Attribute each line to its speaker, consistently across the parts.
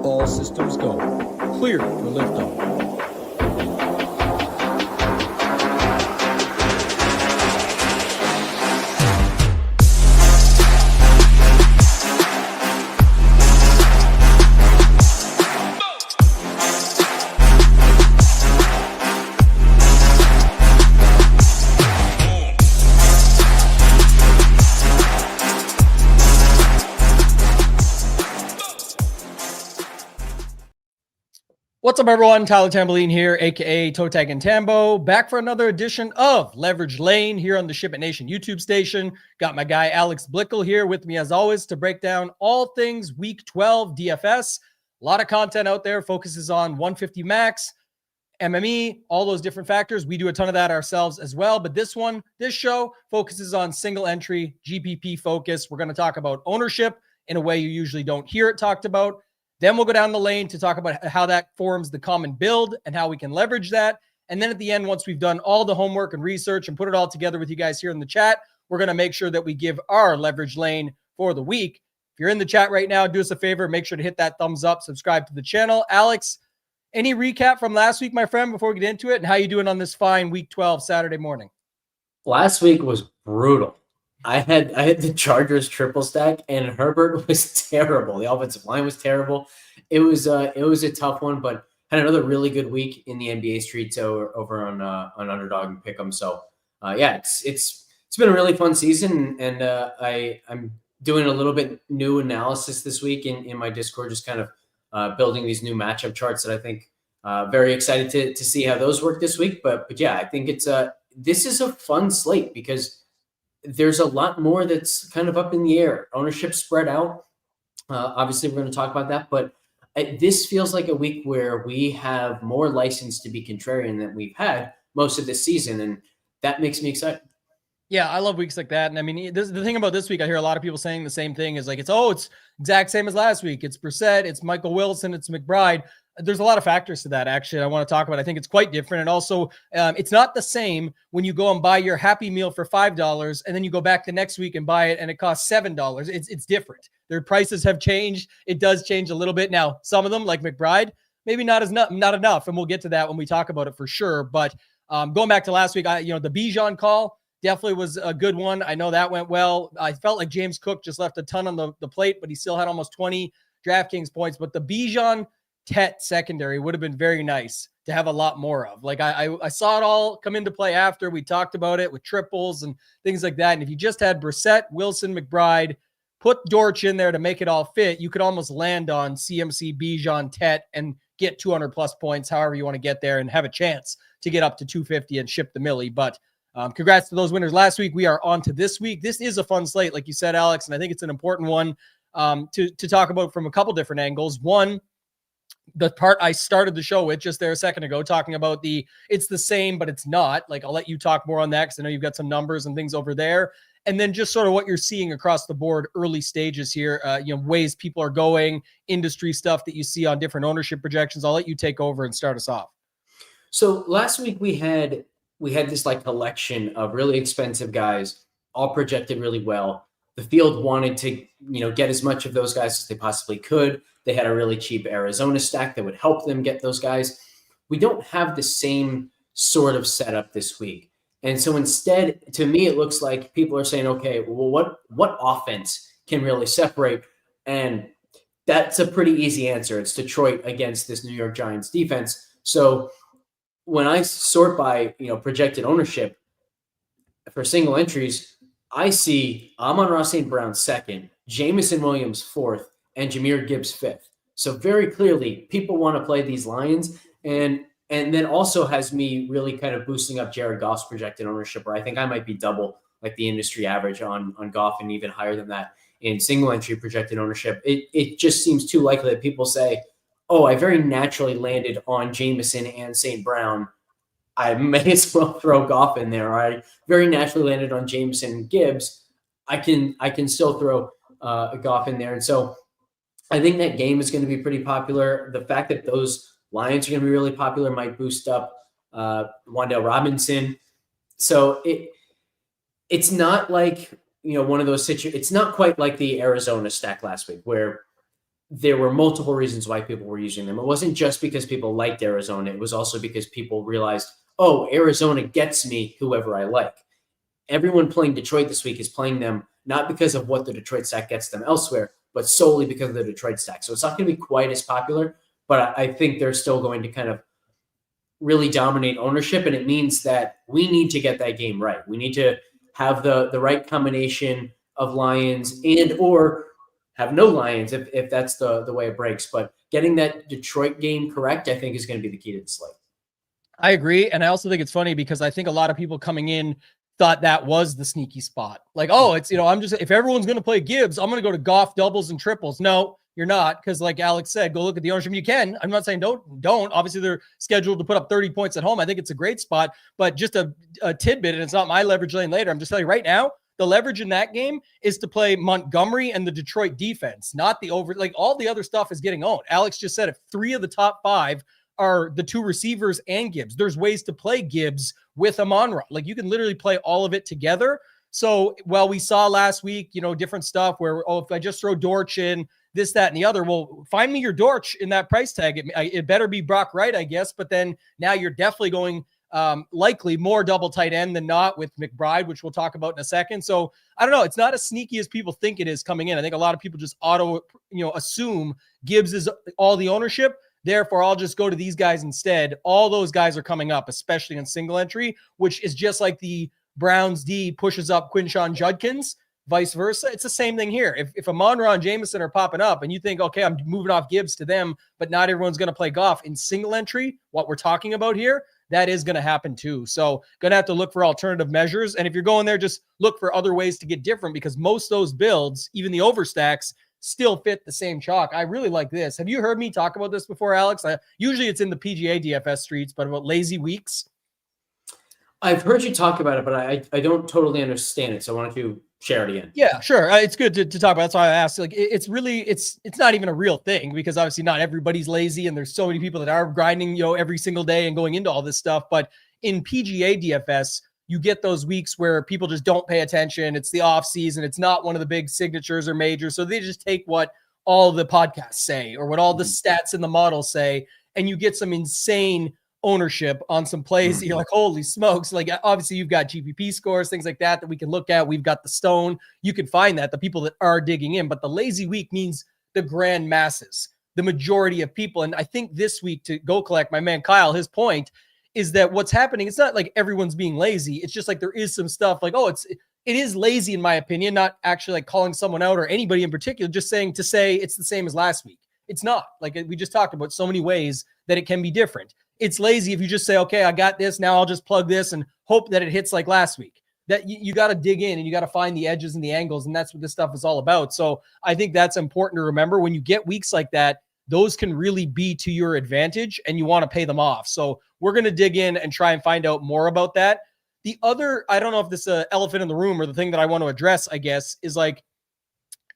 Speaker 1: All systems go. Clear for liftoff. What's up, everyone? Tamboline here, aka ToeTagginTambo, back for another edition of Leverage Lane here on the Ship It Nation YouTube station. Got my guy Alex Blickle here with me as always to break down all things Week 12 DFS. A lot of content out there focuses on 150 max, MME, all those different factors. We do a ton of that ourselves as well, but this show focuses on single entry GPP Focus. We're going to talk about ownership in a way you usually don't hear it talked about. Then we'll go down the lane to talk about how that forms the common build and how we can leverage that. And then at the end, once we've done all the homework and research and put it all together with you guys here in the chat, we're going to make sure that we give our leverage lane for the week. If you're in the chat right now, do us a favor. Make sure to hit that thumbs up, subscribe to the channel. Alex, any recap from last week, my friend, before we get into it, and how you doing on this fine Week 12 Saturday morning?
Speaker 2: Last week was brutal. I had the Chargers triple stack, and Herbert was terrible. The offensive line was terrible. It was a tough one, but had another really good week in the NBA streets over on Underdog and Pick'em. So yeah, it's been a really fun season, and I'm doing a little bit new analysis this week in my Discord, just kind of building these new matchup charts that I think very excited to see how those work this week. But yeah, I think this is a fun slate because there's a lot more that's kind of up in the air. Ownership spread out. Obviously, we're going to talk about that, but this feels like a week where we have more license to be contrarian than we've had most of this season, and that makes me excited.
Speaker 1: Yeah, I love weeks like that. And I mean, the thing about this week, I hear a lot of people saying the same thing is like, it's exact same as last week. It's Brissett, it's Michael Wilson, it's McBride. There's a lot of factors to that, actually, I want to talk about. I think it's quite different. And also, it's not the same when you go and buy your Happy Meal for $5 and then you go back the next week and buy it and it costs $7. It's different. Their prices have changed. It does change a little bit. Now, some of them, like McBride, maybe not enough. And we'll get to that when we talk about it for sure. But going back to last week, the Bijan call definitely was a good one. I know that went well. I felt like James Cook just left a ton on the plate, but he still had almost 20 DraftKings points. But the Bijan Tet secondary would have been very nice to have a lot more of. Like I saw it all come into play after we talked about it with triples and things like that. And if you just had Brissett, Wilson, McBride, put Dortch in there to make it all fit, you could almost land on CMC, Bijan, Tet, and get 200 plus points, however you want to get there, and have a chance to get up to 250 and ship the millie. But congrats to those winners last week. We are on to this week. This is a fun slate, like you said, Alex, and I think it's an important one to talk about from a couple different angles. One, the part I started the show with just there a second ago, talking about it's the same, but it's not. Like, I'll let you talk more on that because I know you've got some numbers and things over there. And then just sort of what you're seeing across the board, early stages here, ways people are going, industry stuff that you see on different ownership projections. I'll let you take over and start us off.
Speaker 2: So last week we had this like collection of really expensive guys, all projected really well. The field wanted to, get as much of those guys as they possibly could. They had a really cheap Arizona stack that would help them get those guys. We don't have the same sort of setup this week. And so instead, to me, it looks like people are saying, okay, well, what offense can really separate? And that's a pretty easy answer. It's Detroit against this New York Giants defense. So when I sort by, projected ownership for single entries, I see Amon-Ra St. Brown second, Jamison Williams fourth, and Jahmyr Gibbs fifth. So very clearly, people want to play these Lions, and then also has me really kind of boosting up Jared Goff's projected ownership, where I think I might be double like the industry average on Goff and even higher than that in single entry projected ownership. It just seems too likely that people say, oh, I very naturally landed on Jamison and St. Brown. I may as well throw Goff in there. I very naturally landed on Jamison and Gibbs. I can still throw Goff in there. And so I think that game is going to be pretty popular. The fact that those Lions are going to be really popular might boost up Wan'Dale Robinson. So it's not like, one of those situations. It's not quite like the Arizona stack last week where there were multiple reasons why people were using them. It wasn't just because people liked Arizona. It was also because people realized, oh, Arizona gets me whoever I like. Everyone playing Detroit this week is playing them not because of what the Detroit stack gets them elsewhere, but solely because of the Detroit stack. So it's not going to be quite as popular, but I think they're still going to kind of really dominate ownership. And it means that we need to get that game right. We need to have the right combination of Lions and or have no Lions if that's the way it breaks. But getting that Detroit game correct, I think, is going to be the key to the slate.
Speaker 1: I agree. And I also think it's funny because I think a lot of people coming in thought that was the sneaky spot. Like, oh, it's, if everyone's going to play Gibbs, I'm going to go to Goff doubles and triples. No, you're not. Because like Alex said, go look at the ownership. You can. I'm not saying don't. Obviously, they're scheduled to put up 30 points at home. I think it's a great spot, but just a tidbit, and it's not my leverage lane later. I'm just telling you right now, the leverage in that game is to play Montgomery and the Detroit defense, not the over. Like all the other stuff is getting owned. Alex just said it. 3 of the top 5 are the 2 receivers and Gibbs. There's ways to play Gibbs with Amon-Ra. Like you can literally play all of it together. So while we saw last week, different stuff where, if I just throw Dortch in, this, that, and the other, well, find me your Dortch in that price tag. It better be Brock Wright, I guess. But then now you're definitely going likely more double tight end than not with McBride, which we'll talk about in a second. So I don't know. It's not as sneaky as people think it is coming in. I think a lot of people just assume Gibbs is all the ownership. Therefore, I'll just go to these guys instead. All those guys are coming up, especially in single entry, which is just like the Browns D pushes up Quinshon Judkins, vice versa. It's the same thing here. If Amon-Ra and Jameson are popping up and you think, okay, I'm moving off Gibbs to them, but not everyone's going to play Goff in single entry, what we're talking about here, that is going to happen too. So going to have to look for alternative measures. And if you're going there, just look for other ways to get different because most of those builds, even the overstacks, still fit the same chalk. I really like this. Have you heard me talk about this before, Alex? Usually it's in the PGA DFS streets, but about lazy weeks.
Speaker 2: I've heard you talk about it, but I don't totally understand it. So I wanted to share it again.
Speaker 1: Yeah, sure. It's good to talk about. That's why I asked. Like, it's not even a real thing because obviously not everybody's lazy, and there's so many people that are grinding, every single day and going into all this stuff. But in PGA DFS, you get those weeks where people just don't pay attention. It's the off season. It's not one of the big signatures or majors. So they just take what all the podcasts say or what all the stats in the model say, and you get some insane ownership on some plays. You're like, holy smokes. Like obviously you've got GPP scores, things like that we can look at. We've got the stone. You can find that, the people that are digging in, but the lazy week means the grand masses, the majority of people. And I think this week, to go collect my man Kyle, his point is that what's happening, it's not like everyone's being lazy. It's just like there is some stuff like, it is lazy in my opinion, not actually like calling someone out or anybody in particular, just saying to say it's the same as last week. It's not. Like we just talked about so many ways that it can be different. It's lazy if you just say, okay, I got this. Now I'll just plug this and hope that it hits like last week. That you got to dig in and you got to find the edges and the angles. And that's what this stuff is all about. So I think that's important to remember when you get weeks like that, those can really be to your advantage and you want to pay them off. So we're going to dig in and try and find out more about that. The other, I don't know if this is an elephant in the room or the thing that I want to address, I guess, is like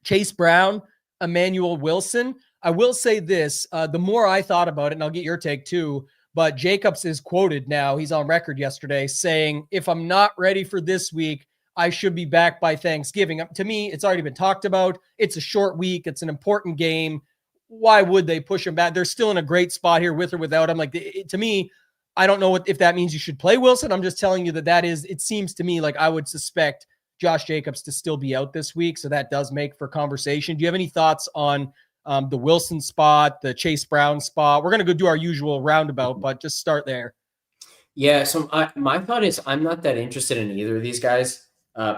Speaker 1: Chase Brown, Emmanuel Wilson. I will say this, the more I thought about it, and I'll get your take too, but Jacobs is quoted now, he's on record yesterday, saying, if I'm not ready for this week, I should be back by Thanksgiving. To me, it's already been talked about. It's a short week. It's an important game. Why would they push him back? They're still in a great spot here with or without him. Like, to me, I don't know if that means you should play Wilson. I'm just telling you that is, it seems to me like I would suspect Josh Jacobs to still be out this week. So that does make for conversation. Do you have any thoughts on the Wilson spot, the Chase Brown spot? We're going to go do our usual roundabout, but just start there.
Speaker 2: Yeah. So my thought is I'm not that interested in either of these guys.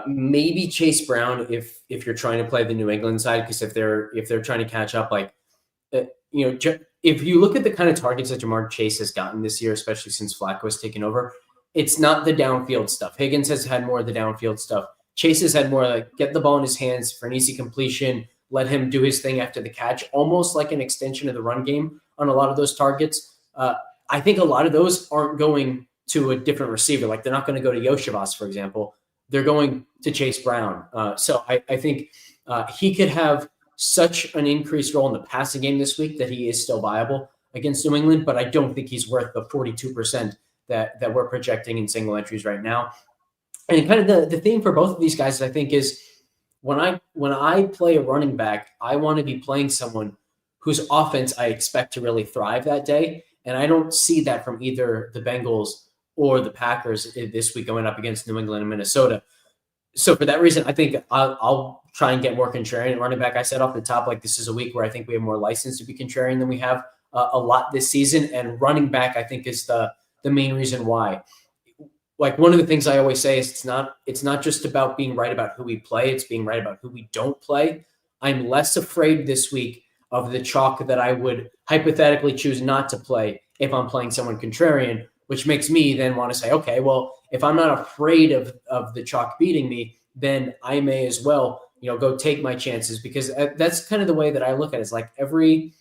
Speaker 2: Maybe Chase Brown if you're trying to play the New England side, because if they're trying to catch up, like if you look at the kind of targets that Jamar Chase has gotten this year, especially since Flacco has taken over, it's not the downfield stuff. Higgins has had more of the downfield stuff. Chase has had more like get the ball in his hands for an easy completion, let him do his thing after the catch, almost like an extension of the run game on a lot of those targets. I think a lot of those aren't going to a different receiver. Like they're not going to go to Yoshivas, for example. They're going to Chase Brown. So I think he could have such an increased role in the passing game this week that he is still viable against New England, but I don't think he's worth the 42% that we're projecting in single entries right now. And kind of the theme for both of these guys, I think, is when I play a running back, I want to be playing someone whose offense I expect to really thrive that day. And I don't see that from either the Bengals or the Packers this week going up against New England and Minnesota. So for that reason, I think I'll try and get more contrarian at running back. I said off the top, like this is a week where I think we have more license to be contrarian than we have a lot this season. And running back, I think, is the main reason why. Like one of the things I always say is it's not just about being right about who we play. It's being right about who we don't play. I'm less afraid this week of the chalk that I would hypothetically choose not to play if I'm playing someone contrarian, which makes me then want to say, okay, well, if I'm not afraid of the chalk beating me, then I may as well, go take my chances, because that's kind of the way that I look at it. It's like every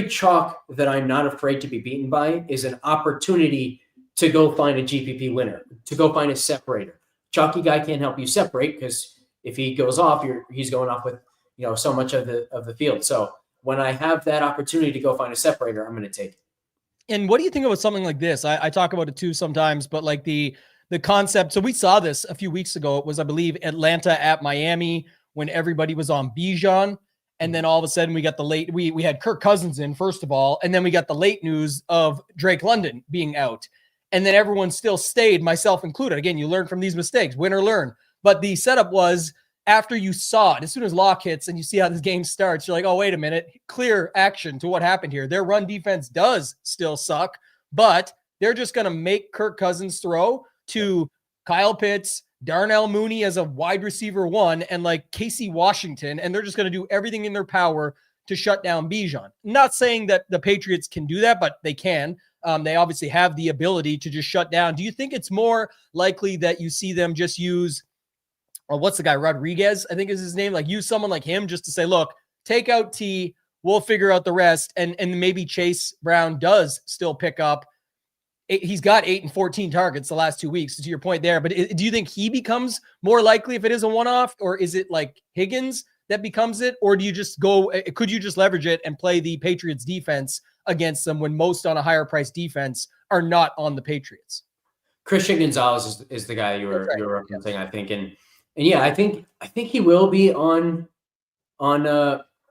Speaker 2: chalk that I'm not afraid to be beaten by is an opportunity to go find a GPP winner, to go find a separator. Chalky guy can't help you separate, because if he goes off, he's going off with so much of the field. So when I have that opportunity to go find a separator, I'm going to take it.
Speaker 1: And what do you think about something like this? I talk about it too sometimes, but like the concept. So we saw this a few weeks ago. It was, I believe, Atlanta at Miami when everybody was on Bijan. And then all of a sudden we got the late, we had Kirk Cousins in first of all. And then we got the late news of Drake London being out. And then everyone still stayed, myself included. Again, you learn from these mistakes, win or learn. But the setup was, after you saw it, as soon as lock hits and you see how this game starts, you're like, oh, wait a minute, clear action to what happened here. Their run defense does still suck, but they're just going to make Kirk Cousins throw to Kyle Pitts, Darnell Mooney as a wide receiver 1, and like Casey Washington, and they're just going to do everything in their power to shut down Bijan. Not saying that the Patriots can do that, but they can. They obviously have the ability to just shut down. Do you think it's more likely that you see them just use, or what's the guy, Rodriguez, I think is his name, like use someone like him just to say, look, take out T, we'll figure out the rest, and maybe Chase Brown does still pick up. He's got 8 and 14 targets the last 2 weeks, to your point there, but do you think he becomes more likely if it is a one-off, or is it like Higgins that becomes it, or do you just could you just leverage it and play the Patriots defense against them when most on a higher price defense are not on the Patriots?
Speaker 2: Christian Gonzalez is the guy you were referencing, I think. And yeah, I think he will be on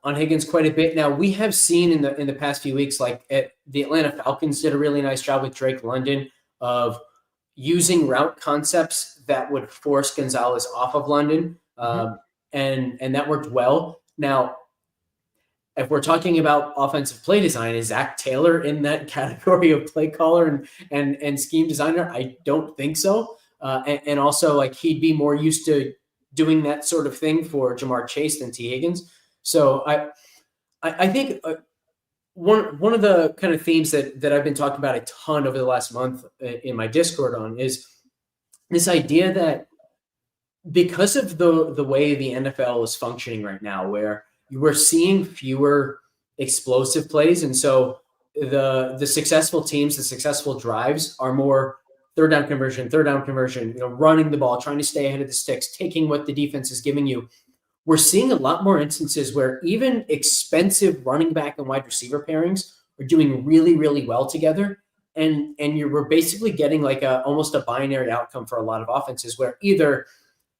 Speaker 2: Higgins quite a bit. Now, we have seen in the past few weeks, like the Atlanta Falcons did a really nice job with Drake London of using route concepts that would force Gonzalez off of London. And that worked well. Now, if we're talking about offensive play design, is Zach Taylor in that category of play caller and scheme designer? I don't think so. And also, like, he'd be more used to doing that sort of thing for Jamar Chase than T. Higgins. So I think one of the kind of themes that I've been talking about a ton over the last month in my Discord on is this idea that because of the way the NFL is functioning right now, where we're seeing fewer explosive plays, and so the successful teams, the successful drives are more third down conversion, running the ball, trying to stay ahead of the sticks, taking what the defense is giving you. We're seeing a lot more instances where even expensive running back and wide receiver pairings are doing really, really well together. And we're basically getting like almost a binary outcome for a lot of offenses, where either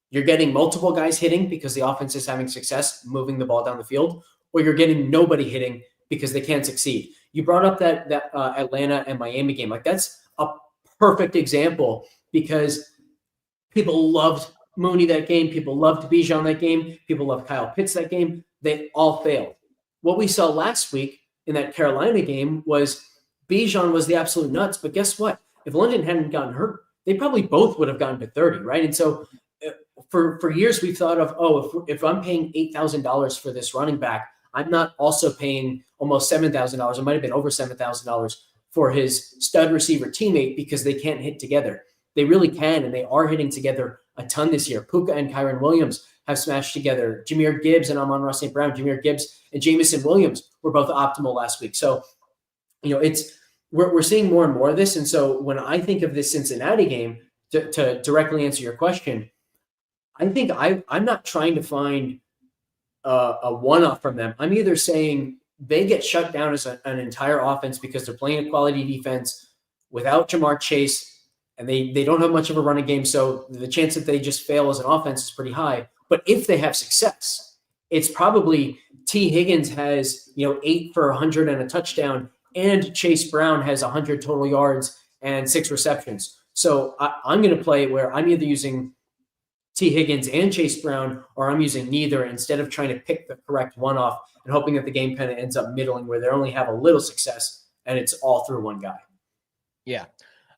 Speaker 2: you're getting multiple guys hitting because the offense is having success moving the ball down the field, or you're getting nobody hitting because they can't succeed. You brought up that Atlanta and Miami game. Like, that's a perfect example, because people loved Mooney that game. People loved Bijan that game. People loved Kyle Pitts that game. They all failed. What we saw last week in that Carolina game was Bijan was the absolute nuts. But guess what? If London hadn't gotten hurt, they probably both would have gotten to 30, right? And so for years we've thought of, if I'm paying $8,000 for this running back, I'm not also paying almost $7,000. It might have been over $7,000 for his stud receiver teammate, because they can't hit together. They really can, and they are hitting together a ton this year. Puka and Kyron Williams have smashed together. Jahmyr Gibbs and Amon-Ra St. Brown, Jahmyr Gibbs and Jamison Williams were both optimal last week. So, we're seeing more and more of this. And so when I think of this Cincinnati game, to directly answer your question, I think I'm not trying to find a one-off from them. I'm either saying they get shut down as an entire offense because they're playing a quality defense without Jamar Chase, and they don't have much of a running game, so the chance that they just fail as an offense is pretty high. But if they have success, it's probably T. Higgins has, 8 for 100 and a touchdown, and Chase Brown has 100 total yards and 6 receptions. So I'm going to play it where I'm either using T. Higgins and Chase Brown, or I'm using neither instead of trying to pick the correct one off and hoping that the game kind of ends up middling where they only have a little success and it's all through one guy.
Speaker 1: Yeah.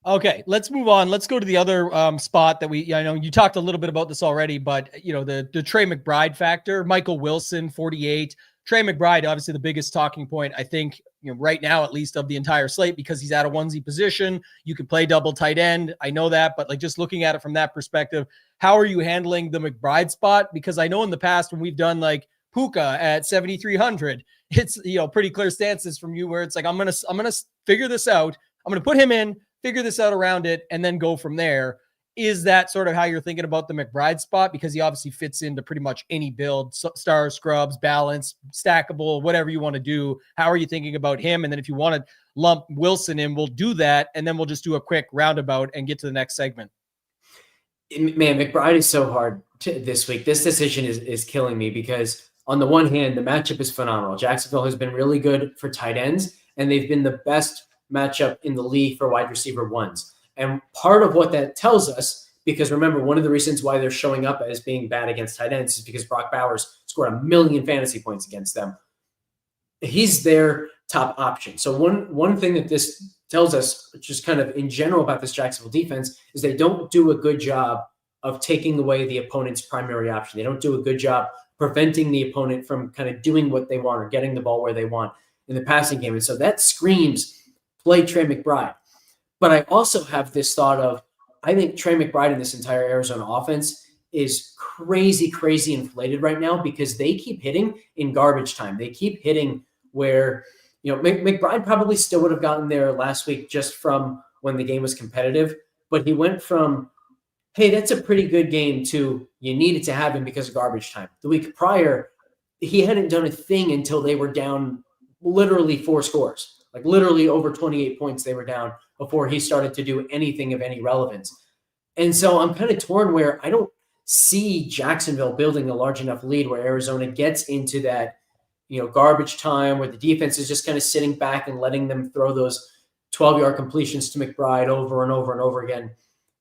Speaker 1: Okay, let's move on. Let's go to the other spot that I know you talked a little bit about this already, but the Trey McBride factor, Michael Wilson, 48. Trey McBride, obviously the biggest talking point, I think, right now, at least of the entire slate, because he's at a onesie position. You could play double tight end. I know that, but like just looking at it from that perspective, how are you handling the McBride spot? Because I know in the past when we've done like Puka at 7,300, it's, pretty clear stances from you where it's like, I'm going to figure this out. I'm going to put him in, figure this out around it, and then go from there. Is that sort of how you're thinking about the McBride spot? Because he obviously fits into pretty much any build, star, scrubs, balance, stackable, whatever you want to do. How are you thinking about him? And then if you want to lump Wilson in, we'll do that. And then we'll just do a quick roundabout and get to the next segment.
Speaker 2: Man, McBride is so hard this week. This decision is killing me because on the one hand, the matchup is phenomenal. Jacksonville has been really good for tight ends, and they've been the best matchup in the league for wide receiver ones. And part of what that tells us, because remember, one of the reasons why they're showing up as being bad against tight ends is because Brock Bowers scored 1 million fantasy points against them. He's their top option. So one thing that this tells us, just kind of in general about this Jacksonville defense, is they don't do a good job of taking away the opponent's primary option. They don't do a good job preventing the opponent from kind of doing what they want or getting the ball where they want in the passing game. And so that screams play Trey McBride. But I also have this thought of, I think Trey McBride in this entire Arizona offense is crazy, crazy inflated right now because they keep hitting in garbage time. They keep hitting where, McBride probably still would have gotten there last week just from when the game was competitive, but he went from, hey, that's a pretty good game to you needed to have him because of garbage time. The week prior, he hadn't done a thing until they were down literally 4 scores. Like literally over 28 points they were down before he started to do anything of any relevance. And so I'm kind of torn where I don't see Jacksonville building a large enough lead where Arizona gets into that, garbage time where the defense is just kind of sitting back and letting them throw those 12-yard completions to McBride over and over and over again.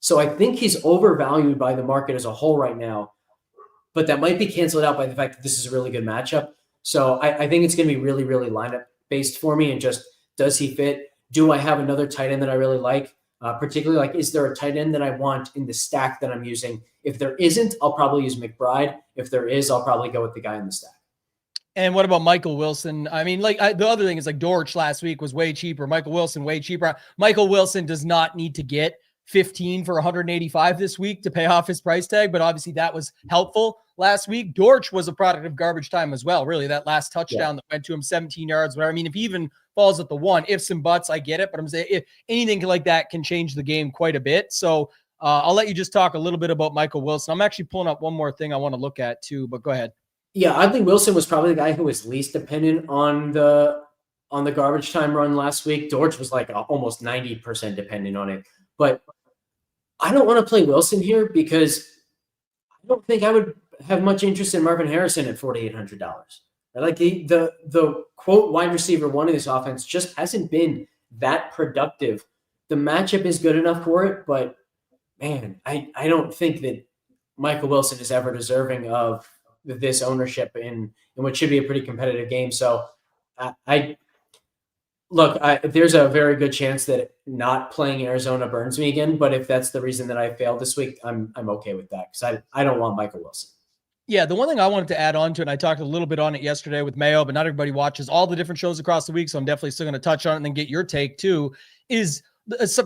Speaker 2: So I think he's overvalued by the market as a whole right now, but that might be canceled out by the fact that this is a really good matchup. So I think it's going to be really, really lineup based for me and just, does he fit? Do I have another tight end that I really like? Particularly, like, is there a tight end that I want in the stack that I'm using? If there isn't, I'll probably use McBride. If there is, I'll probably go with the guy in the stack.
Speaker 1: And what about Michael Wilson? I mean, the other thing is like Dortch last week was way cheaper. Michael Wilson, way cheaper. Michael Wilson does not need to get 15 for 185 this week to pay off his price tag, but obviously that was helpful last week. Dortch was a product of garbage time as well. Really, that last touchdown that went to him 17 yards, whatever. I mean, if he even falls at the 1, ifs and buts, I get it, but I'm saying if anything like that can change the game quite a bit. So I'll let you just talk a little bit about Michael Wilson. I'm actually pulling up one more thing I want to look at too, but go ahead.
Speaker 2: Yeah, I think Wilson was probably the guy who was least dependent on the garbage time run last week. Dortch was like almost 90% dependent on it. But I don't want to play Wilson here because I don't think I would have much interest in Marvin Harrison at $4,800. Like the quote wide receiver one in this offense just hasn't been that productive. The matchup is good enough for it, but man, I don't think that Michael Wilson is ever deserving of this ownership in what should be a pretty competitive game. So there's a very good chance that not playing Arizona burns me again. But if that's the reason that I failed this week, I'm okay with that because I don't want Michael Wilson.
Speaker 1: Yeah, the one thing I wanted to add on to it, and I talked a little bit on it yesterday with Mayo, but not everybody watches all the different shows across the week, so I'm definitely still going to touch on it and then get your take too, is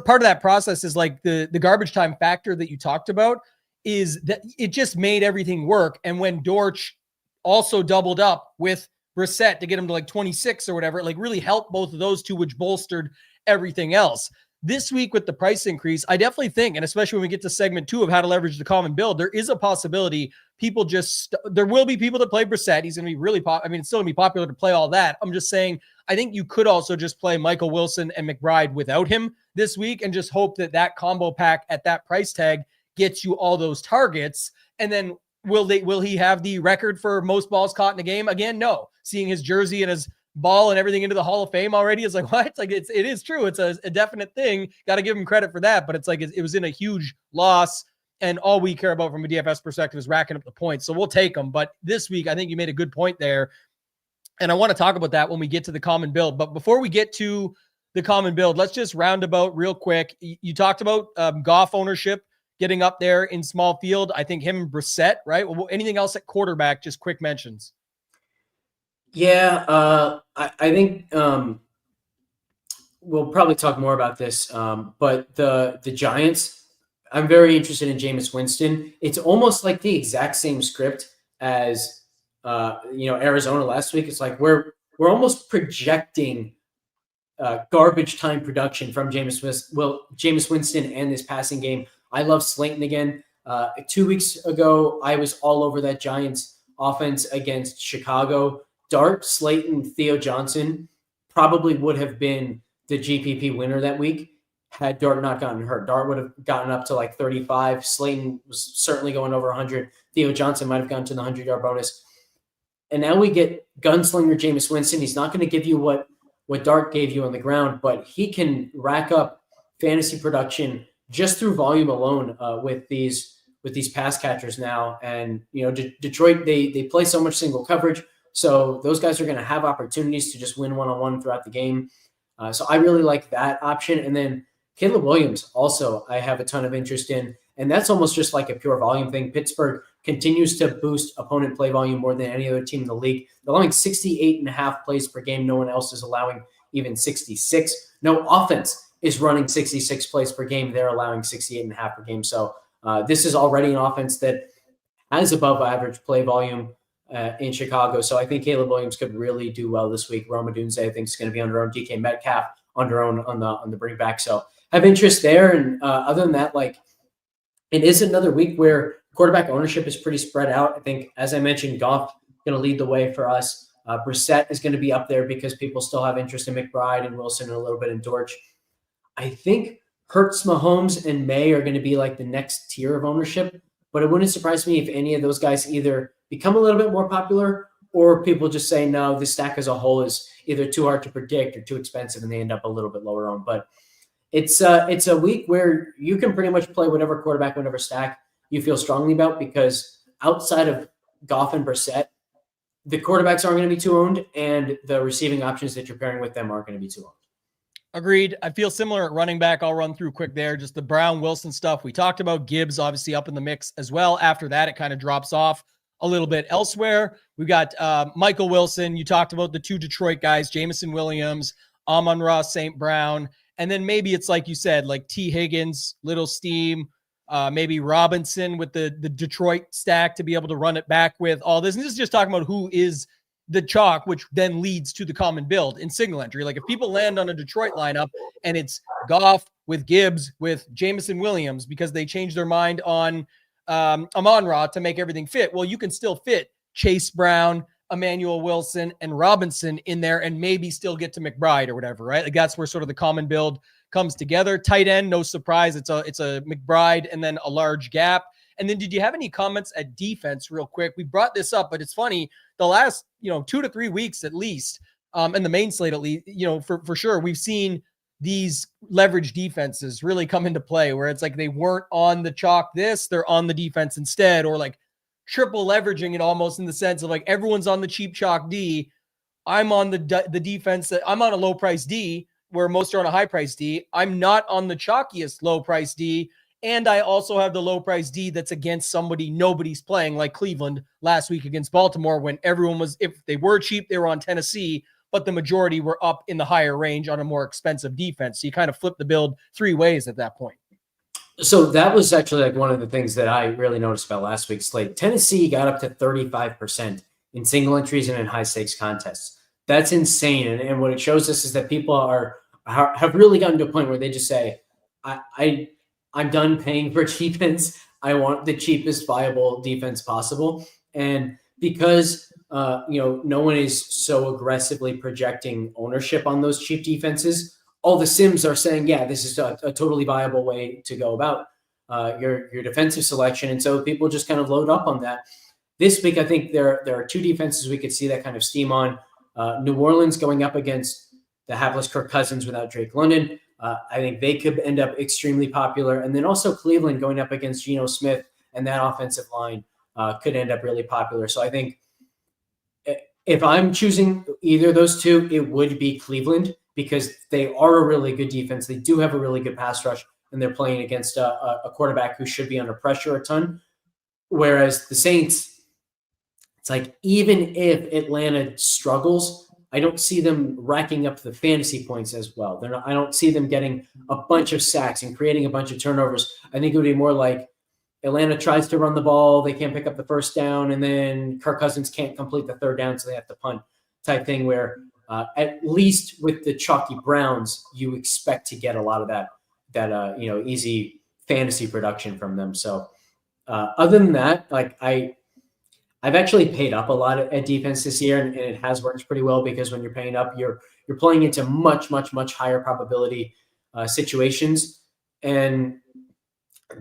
Speaker 1: part of that process is like the garbage time factor that you talked about is that it just made everything work. And when Dortch also doubled up with Brissett to get him to like 26 or whatever, it like really helped both of those two, which bolstered everything else. This week with the price increase, I definitely think, and especially when we get to segment 2 of how to leverage the common build, there is a possibility there will be people that play Brissett. He's going to be really it's still going to be popular to play all that. I'm just saying, I think you could also just play Michael Wilson and McBride without him this week and just hope that combo pack at that price tag gets you all those targets. And then Will he have the record for most balls caught in a game again? No. Seeing his jersey and his ball and everything into the Hall of Fame already is like, what? It's like, it is true. It's a definite thing. Got to give him credit for that. But it's like, it was in a huge loss. And all we care about from a DFS perspective is racking up the points. So we'll take them. But this week, I think you made a good point there. And I want to talk about that when we get to the common build. But before we get to the common build, let's just round about real quick. You talked about Goff ownership getting up there in small field. I think him and Brissett, right? Well, anything else at quarterback? Just quick mentions.
Speaker 2: Yeah, I think we'll probably talk more about this. But the Giants, I'm very interested in Jameis Winston. It's almost like the exact same script as Arizona last week. It's like we're almost projecting garbage time production from Jameis Winston and this passing game. I love Slayton again. 2 weeks ago, I was all over that Giants offense against Chicago. Dart, Slayton, Theo Johnson probably would have been the GPP winner that week had Dart not gotten hurt. Dart would have gotten up to like 35. Slayton was certainly going over 100. Theo Johnson might have gone to the 100-yard bonus. And now we get gunslinger Jameis Winston. He's not going to give you what Dart gave you on the ground, but he can rack up fantasy production just through volume alone with these pass catchers now. And Detroit, they play so much single coverage, so those guys are going to have opportunities to just win one-on-one throughout the game. So I really like that option. And then Caleb Williams also I have a ton of interest in, and that's almost just like a pure volume thing. Pittsburgh continues to boost opponent play volume more than any other team in the league. They're allowing 68.5 plays per game. No one else is allowing even 66. No offense is running 66 plays per game. They're allowing 68.5 per game. So this is already an offense that has above average play volume in Chicago. So I think Caleb Williams could really do well this week. Rome Odunze, I think, is going to be under own. DK Metcalf under own on the bring back. So have interest there. And other than that, like, it is another week where quarterback ownership is pretty spread out. I think, as I mentioned, Goff going to lead the way for us. Brissett is going to be up there because people still have interest in McBride and Wilson and a little bit in Dortch. I think Hurts, Mahomes, and May are going to be like the next tier of ownership, but it wouldn't surprise me if any of those guys either become a little bit more popular or people just say, no, this stack as a whole is either too hard to predict or too expensive and they end up a little bit lower on. But it's a week where you can pretty much play whatever quarterback, whatever stack you feel strongly about, because outside of Goff and Brissett, the quarterbacks aren't going to be too owned, and the receiving options that you're pairing with them aren't going to be too owned.
Speaker 1: Agreed. I feel similar at running back. I'll run through quick there. Just the Brown Wilson stuff we talked about. Gibbs obviously up in the mix as well. After that, it kind of drops off a little bit elsewhere. We've got Michael Wilson. You talked about the two Detroit guys, Jameson Williams, Amon-Ra St. Brown. And then maybe it's like you said, like T. Higgins, Little Steam, maybe Robinson with the Detroit stack to be able to run it back with all this. And this is just talking about who is the chalk, which then leads to the common build in single entry. Like if people land on a Detroit lineup and it's Goff with Gibbs with Jameson Williams because they changed their mind on Amon-Ra to make everything fit. Well, you can still fit Chase Brown, Emmanuel Wilson, and Robinson in there and maybe still get to McBride or whatever, right? Like that's where sort of the common build comes together. Tight end, no surprise. It's a McBride and then a large gap. And then did you have any comments at defense real quick? We brought this up, but it's funny. The last, 2 to 3 weeks at least, and the main slate at least, for sure, we've seen these leverage defenses really come into play where it's like they weren't on the chalk they're on the defense instead, or like triple leveraging it almost in the sense of like everyone's on the cheap chalk D. I'm on the defense that I'm on a low price D where most are on a high price D. I'm not on the chalkiest low price D. And I also have the low price D that's against somebody nobody's playing, like Cleveland last week against Baltimore, when everyone was, if they were cheap, they were on Tennessee, but the majority were up in the higher range on a more expensive defense. So you kind of flip the build 3 ways at that point.
Speaker 2: So that was actually like one of the things that I really noticed about last week's slate. Tennessee got up to 35% in single entries and in high stakes contests. That's insane. And what it shows us is that people have really gotten to a point where they just say, I'm done paying for defense. I want the cheapest viable defense possible. And because, no one is so aggressively projecting ownership on those cheap defenses, all the sims are saying, yeah, this is a totally viable way to go about. your defensive selection. And so people just kind of load up on that. This week, I think there are two defenses we could see that kind of steam on. New Orleans going up against the hapless Kirk Cousins without Drake London. I think they could end up extremely popular. And then also Cleveland going up against Geno Smith, and that offensive line could end up really popular. So I think if I'm choosing either of those two, it would be Cleveland, because they are a really good defense. They do have a really good pass rush, and they're playing against a quarterback who should be under pressure a ton. Whereas the Saints, it's like, even if Atlanta struggles, I don't see them racking up the fantasy points as well. I don't see them getting a bunch of sacks and creating a bunch of turnovers. I think it would be more like Atlanta tries to run the ball, they can't pick up the first down, and then Kirk Cousins can't complete the third down, so they have to punt type thing, where at least with the chalky Browns, you expect to get a lot of that easy fantasy production from them. So other than that, like I've actually paid up a lot at defense this year, and it has worked pretty well, because when you're paying up, you're playing into much higher probability situations. And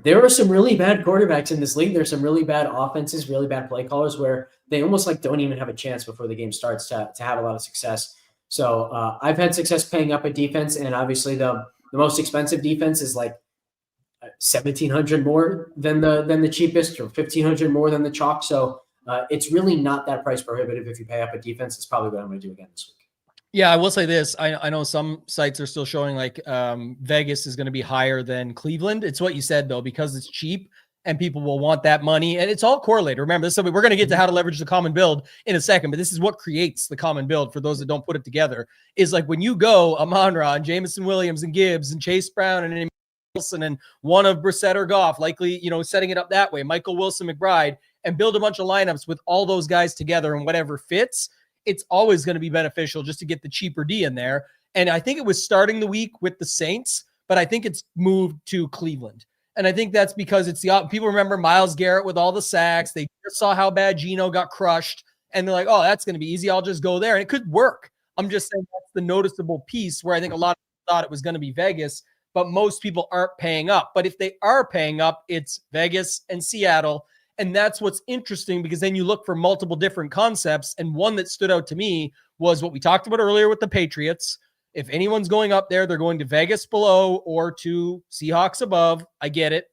Speaker 2: there are some really bad quarterbacks in this league. There's some really bad offenses, really bad play callers, where they almost like don't even have a chance before the game starts to have a lot of success. So I've had success paying up at defense, and obviously the most expensive defense is like 1,700 more than the cheapest, or 1,500 more than the chalk. So it's really not that price prohibitive if you pay up a defense. It's probably what I'm going to do again this week.
Speaker 1: Yeah, I will say this. I know some sites are still showing like Vegas is going to be higher than Cleveland. It's what you said, though, because it's cheap and people will want that money. And it's all correlated. Remember, this is something we're going to get to how to leverage the common build in a second, but this is what creates the common build for those that don't put it together. Is like when you go Amon-Ra and Jameson Williams and Gibbs and Chase Brown and Wilson and one of Brissett or Goff, likely, setting it up that way, Michael Wilson, McBride, and build a bunch of lineups with all those guys together and whatever fits, it's always going to be beneficial just to get the cheaper D in there. And I think it was starting the week with the Saints, but I think it's moved to Cleveland. And I think that's because it's people remember Myles Garrett with all the sacks. They just saw how bad Geno got crushed, and they're like, oh, that's going to be easy. I'll just go there. And it could work. I'm just saying that's the noticeable piece where I think a lot of people thought it was going to be Vegas, but most people aren't paying up. But if they are paying up, it's Vegas and Seattle. And that's what's interesting, because then you look for multiple different concepts. And one that stood out to me was what we talked about earlier with the Patriots. If anyone's going up there, they're going to Vegas below or to Seahawks above. I get it.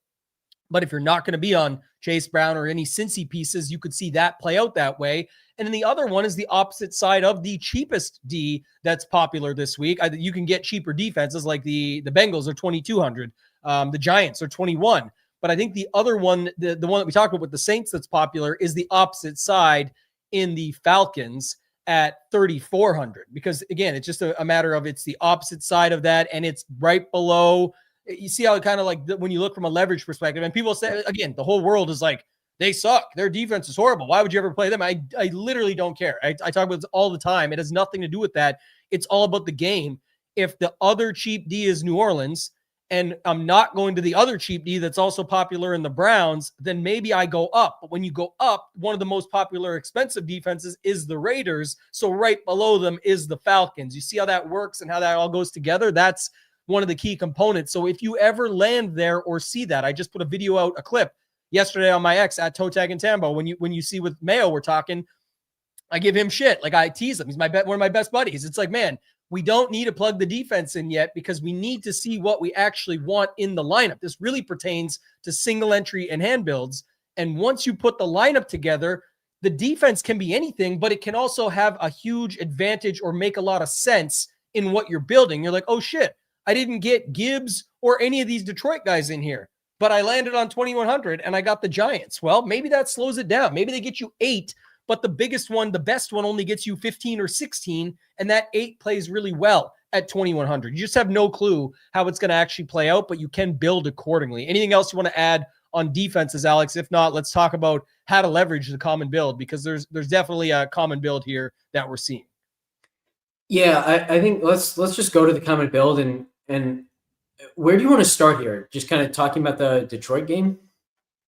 Speaker 1: But if you're not going to be on Chase Brown or any Cincy pieces, you could see that play out that way. And then the other one is the opposite side of the cheapest D that's popular this week. You can get cheaper defenses, like the Bengals are 2,200. The Giants are 21. But I think the other one, the one that we talked about with the Saints that's popular, is the opposite side in the Falcons at 3,400. Because, again, it's just a matter of it's the opposite side of that, and it's right below. You see how it kind of like when you look from a leverage perspective, and people say, again, the whole world is like, they suck. Their defense is horrible. Why would you ever play them? I literally don't care. I talk about this all the time. It has nothing to do with that. It's all about the game. If the other cheap D is New Orleans, and I'm not going to the other cheap D that's also popular in the Browns, then maybe I go up. But when you go up, one of the most popular expensive defenses is the Raiders. So right below them is the Falcons. You see how that works and how that all goes together? That's one of the key components. So if you ever land there or see that, I just put a video out, a clip yesterday on my X at ToeTagginTambo. When you see with Mayo, we're talking, I give him shit. Like, I tease him. He's one of my best buddies. It's like, man, we don't need to plug the defense in yet, because we need to see what we actually want in the lineup. This really pertains to single entry and hand builds. And once you put the lineup together, the defense can be anything, but it can also have a huge advantage or make a lot of sense in what you're building. You're like, oh shit, I didn't get Gibbs or any of these Detroit guys in here, but I landed on 2,100 and I got the Giants. Well, maybe that slows it down. Maybe they get you 8, but the biggest one, the best one, only gets you 15 or 16, and that 8 plays really well at 2,100. You just have no clue how it's going to actually play out, but you can build accordingly. Anything else you want to add on defenses, Alex? If not, let's talk about how to leverage the common build, because there's definitely a common build here that we're seeing.
Speaker 2: Yeah, I think let's just go to the common build, and where do you want to start here? Just kind of talking about the Detroit game?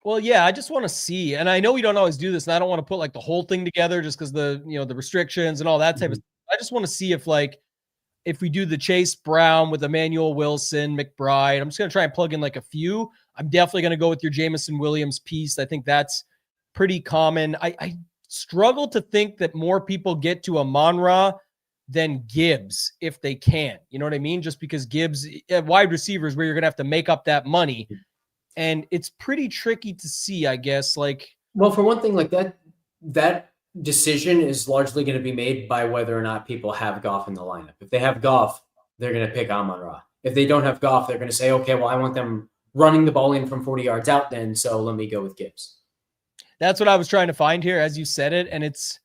Speaker 1: Well, yeah, I just want to see, and I know we don't always do this, and I don't want to put like the whole thing together just because the restrictions and all that type of stuff. I just want to see if, like, if we do the Chase Brown with Emmanuel Wilson, McBride, I'm just going to try and plug in like a few. I'm definitely going to go with your Jameson Williams piece. I think that's pretty common. I struggle to think that more people get to Amon-Ra than Gibbs if they can. You know what I mean? Just because Gibbs, wide receivers, where you're going to have to make up that money. And it's pretty tricky to see, I guess.
Speaker 2: Well, for one thing, like that decision is largely going to be made by whether or not people have Goff in the lineup. If they have Goff, they're going to pick Amon-Ra. If they don't have Goff, they're going to say, okay, well, I want them running the ball in from 40 yards out then, so let me go with Gibbs.
Speaker 1: That's what I was trying to find here as you said it, and it's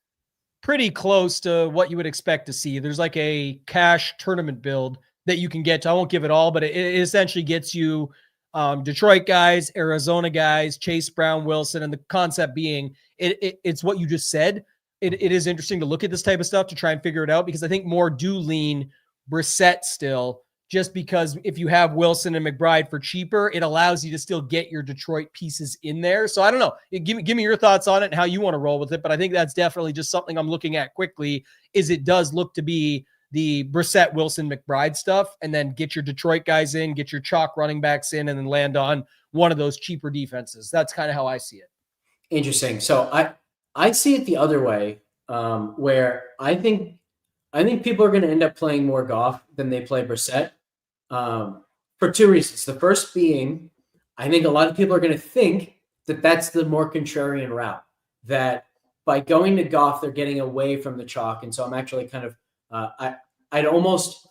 Speaker 1: pretty close to what you would expect to see. There's like a cash tournament build that you can get to. I won't give it all, but it essentially gets you Detroit guys, Arizona guys, Chase Brown, Wilson, and the concept being it's what you just said. It is interesting to look at this type of stuff to try and figure it out, because I think more do lean Brissett still, just because if you have Wilson and McBride for cheaper, it allows you to still get your Detroit pieces in there. So I don't know. Give me your thoughts on it and how you want to roll with it. But I think that's definitely just something I'm looking at quickly, is it does look to be the Brissett, Wilson, McBride stuff, and then get your Detroit guys in, get your chalk running backs in, and then land on one of those cheaper defenses. That's kind of how I see it.
Speaker 2: Interesting. So I see it the other way, where I think people are going to end up playing more Goff than they play Brissett, for two reasons. The first being, I think a lot of people are going to think that that's the more contrarian route, that by going to Goff, they're getting away from the chalk. And so I'm actually kind of, I'd almost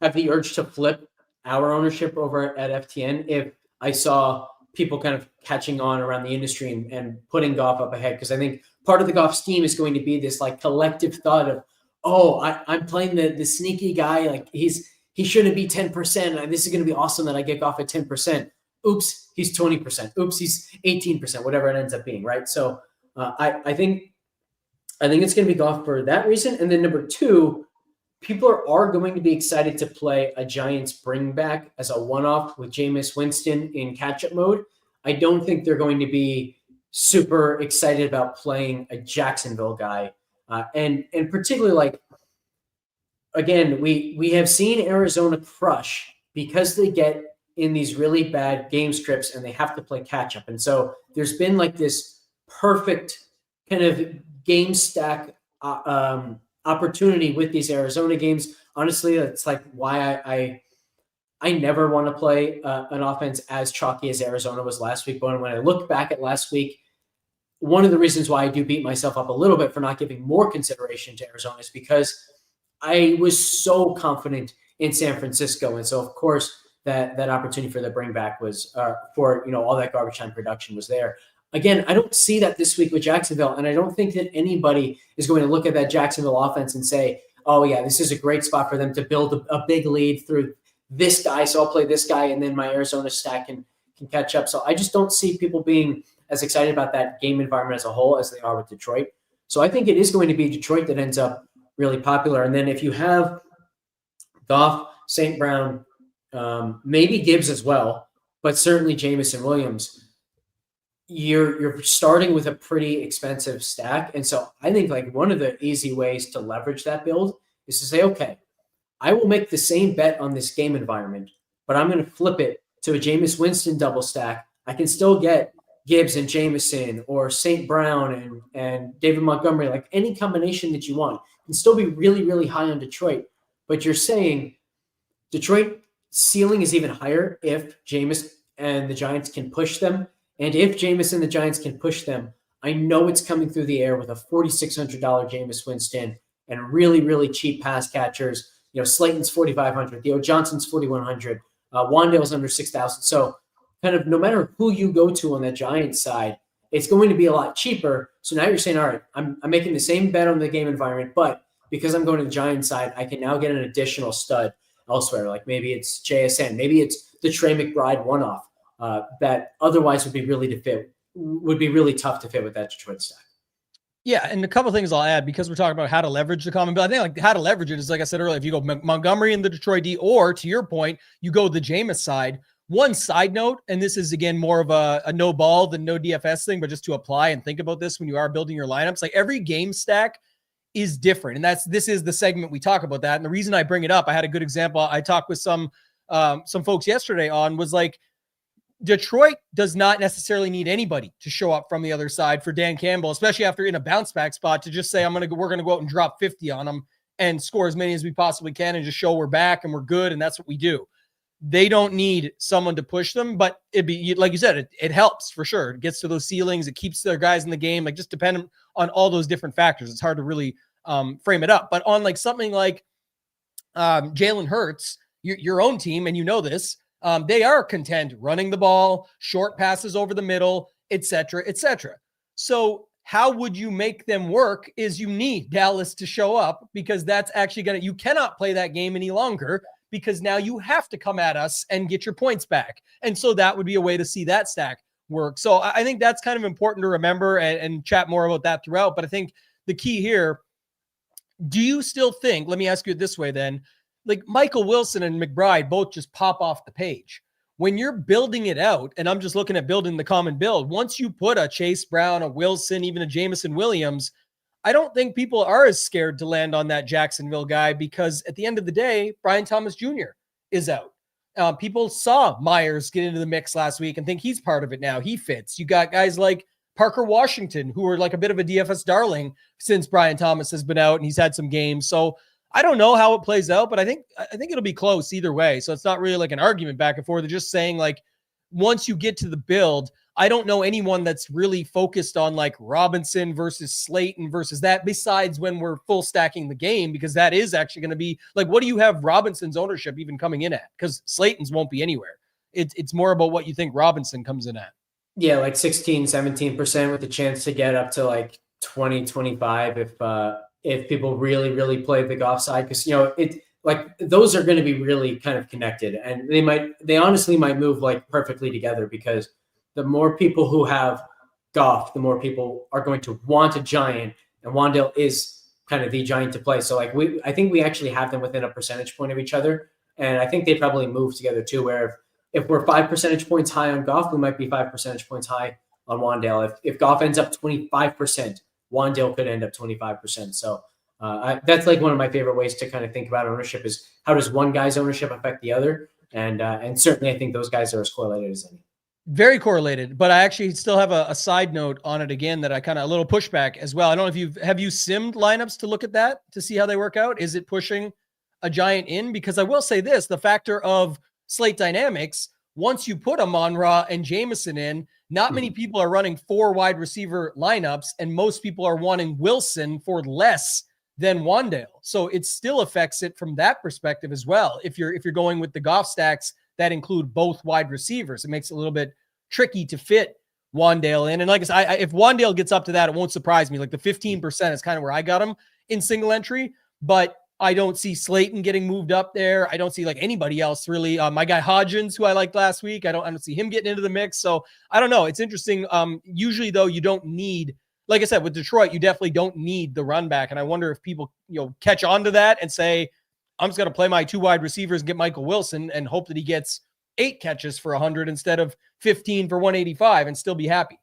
Speaker 2: have the urge to flip our ownership over at FTN if I saw people kind of catching on around the industry and putting Goff up ahead. Because I think part of the Goff scheme is going to be this like collective thought of, oh, I'm playing the sneaky guy. Like he shouldn't be 10%. And this is going to be awesome that I get Goff at 10%. Oops, he's 20%. Oops, he's 18%, whatever it ends up being, right? So I think it's going to be Goff for that reason. And then number two, people are going to be excited to play a Giants bring back as a one-off with Jameis Winston in catch-up mode. I don't think they're going to be super excited about playing a Jacksonville guy. And particularly, like, again, we have seen Arizona crush because they get in these really bad game scripts and they have to play catch-up. And so there's been like this perfect kind of game stack opportunity with these Arizona games. Honestly, that's like why I never want to play an offense as chalky as Arizona was last week. But when I look back at last week, one of the reasons why I do beat myself up a little bit for not giving more consideration to Arizona is because I was so confident in San Francisco. And so, of course, that opportunity for the bring back was for, all that garbage time production was there. Again, I don't see that this week with Jacksonville, and I don't think that anybody is going to look at that Jacksonville offense and say, oh, yeah, this is a great spot for them to build a big lead through this guy, so I'll play this guy, and then my Arizona stack can catch up. So I just don't see people being as excited about that game environment as a whole as they are with Detroit. So I think it is going to be Detroit that ends up really popular. And then if you have Goff, St. Brown, maybe Gibbs as well, but certainly Jameson Williams, you're starting with a pretty expensive stack. And so I think like one of the easy ways to leverage that build is to say, okay, I will make the same bet on this game environment, but I'm going to flip it to a Jameis Winston double stack. I can still get Gibbs and Jameson or St. Brown and David Montgomery, like any combination that you want. It can still be really, really high on Detroit. But you're saying Detroit ceiling is even higher if Jameis and the Giants can push them. And if Jameis and the Giants can push them, I know it's coming through the air with a $4,600 Jameis Winston and really, really cheap pass catchers. Slayton's $4,500, Theo Johnson's $4,100, Wandale's under $6,000. So kind of no matter who you go to on the Giants side, it's going to be a lot cheaper. So now you're saying, all right, I'm making the same bet on the game environment, but because I'm going to the Giants side, I can now get an additional stud elsewhere. Like maybe it's JSN, maybe it's the Trey McBride one-off that otherwise would be really tough to fit with that Detroit stack.
Speaker 1: Yeah, and a couple of things I'll add because we're talking about how to leverage the common bill. I think like how to leverage it is, like I said earlier, if you go Montgomery in the Detroit D, or to your point, you go the Jameis side. One side note, and this is again more of a no ball than no DFS thing, but just to apply and think about this when you are building your lineups, like every game stack is different. And this is the segment we talk about that. And the reason I bring it up, I had a good example. I talked with some folks yesterday was like, Detroit does not necessarily need anybody to show up from the other side for Dan Campbell, especially after in a bounce back spot, to just say, we're going to go out and drop 50 on them and score as many as we possibly can and just show we're back and we're good. And that's what we do. They don't need someone to push them, but it'd be, like you said, it helps for sure. It gets to those ceilings. It keeps their guys in the game, like just depending on all those different factors. It's hard to really frame it up, but on like something like Jalen Hurts, your own team, and you know this, they are content running the ball, short passes over the middle, et cetera, et cetera. So how would you make them work is you need Dallas to show up, because that's actually you cannot play that game any longer, because now you have to come at us and get your points back. And so that would be a way to see that stack work. So I think that's kind of important to remember and chat more about that throughout. But I think the key here, do you still think, let me ask you it this way then, like Michael Wilson and McBride both just pop off the page. When you're building it out, and I'm just looking at building the common build, once you put a Chase Brown, a Wilson, even a Jameson Williams, I don't think people are as scared to land on that Jacksonville guy, because at the end of the day, Brian Thomas Jr. is out. People saw Myers get into the mix last week and think he's part of it now. He fits. You got guys like Parker Washington, who are like a bit of a DFS darling since Brian Thomas has been out and he's had some games. So I don't know how it plays out, but I think it'll be close either way. So it's not really like an argument back and forth. They're just saying, like, once you get to the build, I don't know anyone that's really focused on like Robinson versus Slayton versus that, besides when we're full stacking the game, because that is actually going to be like, what do you have Robinson's ownership even coming in at? Because Slayton's won't be anywhere. It's more about what you think Robinson comes in at.
Speaker 2: Yeah, like 16, 17% with a chance to get up to like 20, 25 if people really, really play the Goff side. Because, it like those are going to be really kind of connected, and they honestly might move like perfectly together, because the more people who have Goff, the more people are going to want a giant, and Wan'Dale is kind of the giant to play. So like I think we actually have them within a percentage point of each other, and I think they probably move together too, where if we're 5 percentage points high on Goff, we might be 5 percentage points high on Wan'Dale. If Goff ends up 25%, Wan'Dale could end up 25%. So that's like one of my favorite ways to kind of think about ownership, is how does one guy's ownership affect the other? And certainly I think those guys are as correlated as any.
Speaker 1: Very correlated, but I actually still have a side note on it again that I kind of a little pushback as well. I don't know if have you simmed lineups to look at that to see how they work out? Is it pushing a giant in? Because I will say this, the factor of slate dynamics, once you put Amon-Ra and Jameson in, not many people are running 4 wide receiver lineups, and most people are wanting Wilson for less than Wan'Dale. So it still affects it from that perspective as well. If you're going with the Goff stacks that include both wide receivers, it makes it a little bit tricky to fit Wan'Dale in. And like I said, if Wan'Dale gets up to that, it won't surprise me. Like the 15% is kind of where I got him in single entry, but I don't see Slayton getting moved up there. I don't see like anybody else really. My guy Hodgins, who I liked last week, I don't see him getting into the mix. So I don't know. It's interesting. Usually though, you don't need, like I said, with Detroit, you definitely don't need the run back. And I wonder if people, catch on to that and say, I'm just going to play my 2 wide receivers and get Michael Wilson and hope that he gets 8 catches for 100 instead of 15 for 185 and still be happy.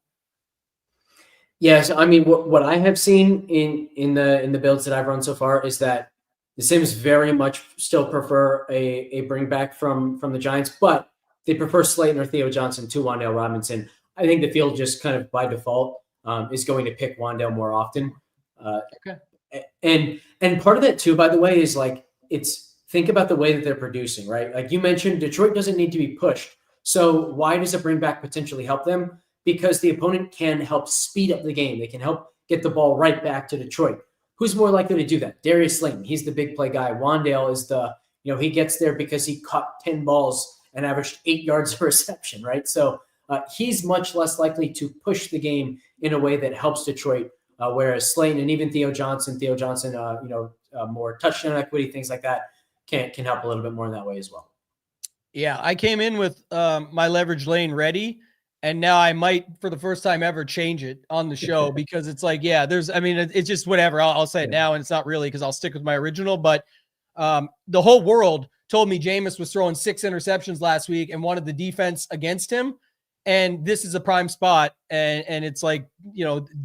Speaker 2: Yes. I mean, what I have seen in the builds that I've run so far is that the Sims very much still prefer a bring back from the Giants, but they prefer Slayton or Theo Johnson to Wan'Dale Robinson. I think the field just kind of by default is going to pick Wan'Dale more often.
Speaker 1: Okay.
Speaker 2: And part of that too, by the way, is like, think about the way that they're producing, right? Like you mentioned, Detroit doesn't need to be pushed. So why does a bring back potentially help them? Because the opponent can help speed up the game. They can help get the ball right back to Detroit. Who's more likely to do that? Darius Slayton. He's the big play guy. Wan'Dale is he gets there because he caught 10 balls and averaged 8 yards of reception, right? So he's much less likely to push the game in a way that helps Detroit. Whereas Slayton and even Theo Johnson, more touchdown equity, things like that, can help a little bit more in that way as well.
Speaker 1: Yeah, I came in with my leverage lane ready, and now I might, for the first time ever, change it on the show because it's like, it's just whatever. I'll say it now, and it's not really because I'll stick with my original. But the whole world told me Jameis was throwing 6 interceptions last week and wanted the defense against him. And this is a prime spot. And it's like,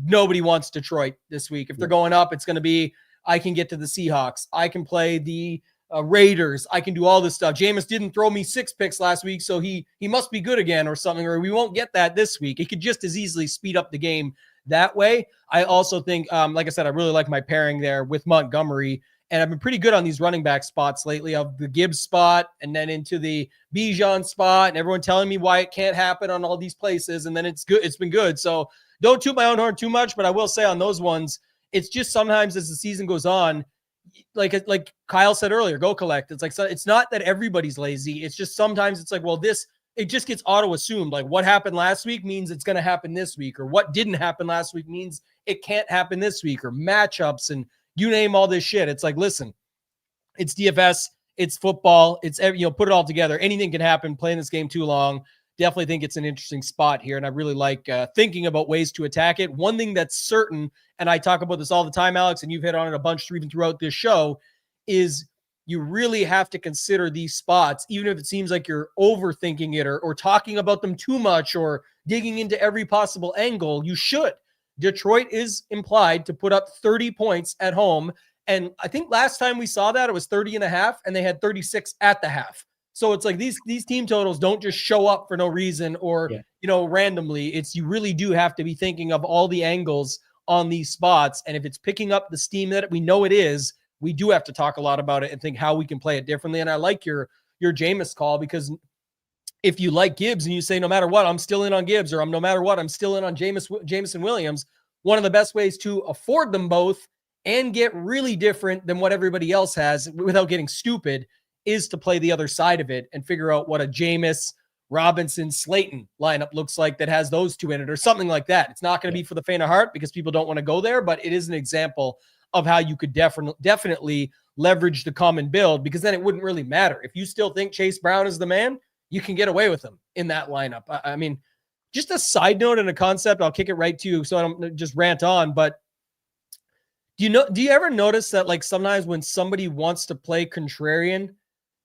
Speaker 1: nobody wants Detroit this week. If they're going up, it's going to be I can get to the Seahawks. I can play the Raiders. I can do all this stuff. Jameis didn't throw me 6 picks last week, so he must be good again or something, or we won't get that this week. It could just as easily speed up the game that way. I also think, like I said, I really like my pairing there with Montgomery, and I've been pretty good on these running back spots lately, of the Gibbs spot and then into the Bijan spot, and everyone telling me why it can't happen on all these places, and then it's good. It's been good. So don't toot my own horn too much, but I will say on those ones, it's just sometimes as the season goes on, like Kyle said earlier, go collect. It's like, so it's not that everybody's lazy. It's just sometimes it's like, well, it just gets auto assumed. Like what happened last week means it's going to happen this week, or what didn't happen last week means it can't happen this week, or matchups and you name all this shit. It's like, listen, it's DFS, it's football, it's put it all together. Anything can happen. Playing this game too long. Definitely think it's an interesting spot here, and I really like thinking about ways to attack it. One thing that's certain, and I talk about this all the time, Alex, and you've hit on it a bunch even throughout this show, is you really have to consider these spots, even if it seems like you're overthinking it or talking about them too much or digging into every possible angle. You should. Detroit is implied to put up 30 points at home, and I think last time we saw that, it was 30.5, and they had 36 at the half. So it's like these team totals don't just show up for no reason or, randomly. You really do have to be thinking of all the angles on these spots. And if it's picking up the steam that we know it is, we do have to talk a lot about it and think how we can play it differently. And I like your Jameis call, because if you like Gibbs and you say, no matter what, I'm still in on Gibbs, or no matter what, I'm still in on Jameson Williams, one of the best ways to afford them both and get really different than what everybody else has without getting stupid is to play the other side of it and figure out what a Jameis, Robinson, Slayton lineup looks like that has those two in it, or something like that. It's not going to be for the faint of heart because people don't want to go there, but it is an example of how you could definitely leverage the common build, because then it wouldn't really matter. If you still think Chase Brown is the man, you can get away with him in that lineup. I mean, just a side note and a concept, I'll kick it right to you so I don't just rant on, but do you ever notice that, like, sometimes when somebody wants to play contrarian,